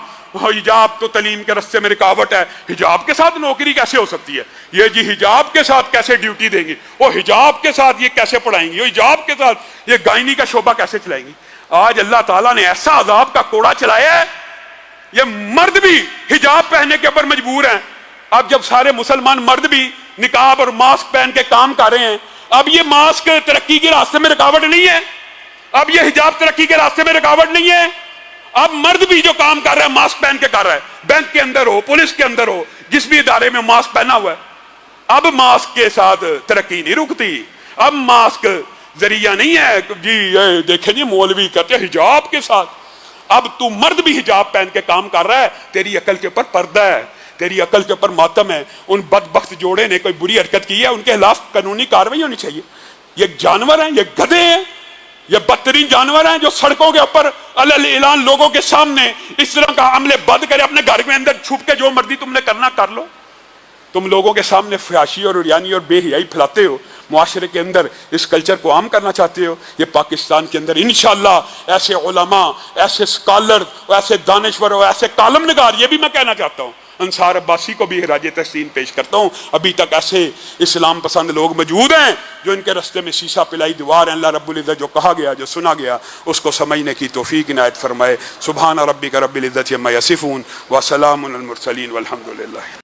تو تعلیم کے راستے میں رکاوٹ ہے, حجاب کے ساتھ نوکری کیسے ہو سکتی ہے, یہ جی حجاب کے ساتھ کیسے ڈیوٹی دیں گی, وہ حجاب کے ساتھ یہ کیسے پڑھائیں گی, وہ حجاب کے ساتھ یہ گائنی کا شعبہ کیسے چلائیں گی. آج اللہ تعالیٰ نے ایسا عذاب کا کوڑا چلایا ہے, یہ مرد بھی حجاب پہننے کے اوپر مجبور ہیں. اب جب سارے مسلمان مرد بھی نقاب اور ماسک پہن کے کام کر رہے ہیں, اب یہ ماسک ترقی کے راستے میں رکاوٹ نہیں ہے. اب یہ حجاب ترقی کے راستے میں رکاوٹ نہیں ہے. اب مرد بھی جو کام کر رہا ہے ماسک پہن کے کر رہا ہے, بینک کے اندر ہو, پولیس کے اندر ہو, جس بھی ادارے میں ماسک پہنا ہوا ہے. اب ماسک کے ساتھ ترقی نہیں رکتی. اب ماسک ذریعہ نہیں ہے جی یہ دیکھیں جی مولوی کرتے حجاب کے ساتھ. اب تو مرد بھی حجاب پہن کے کام کر رہا ہے, تیری عقل کے اوپر پردہ ہے, تیری عقل کے اوپر ماتم ہے. ان بدبخت جوڑے نے کوئی بری حرکت کی ہے, ان کے خلاف قانونی کارروائی ہونی چاہیے. یہ جانور ہیں, یہ گدھے ہیں, یہ بدترین جانور ہیں جو سڑکوں کے اوپر علل اعلان لوگوں کے سامنے اس طرح کا عمل بد کرے. اپنے گھر کے اندر چھپ کے جو مرضی تم نے کرنا کر لو. تم لوگوں کے سامنے فحاشی اور عریانی اور بے حیائی پھیلاتے ہو, معاشرے کے اندر اس کلچر کو عام کرنا چاہتے ہو. یہ پاکستان کے اندر انشاءاللہ ایسے علماء, ایسے سکالر, ایسے دانشور اور ایسے کالم نگار, یہ بھی میں کہنا چاہتا ہوں, انصار عباسی کو بھی خراج تحسین پیش کرتا ہوں. ابھی تک ایسے اسلام پسند لوگ موجود ہیں جو ان کے رستے میں سیسا پلائی دیوار ہیں. اللہ رب العزت جو کہا گیا, جو سنا گیا, اس کو سمجھنے کی توفیق عنایت فرمائے. سبحان ربک رب العزت عما یصفون وسلام علی المرسلین والحمد للہ.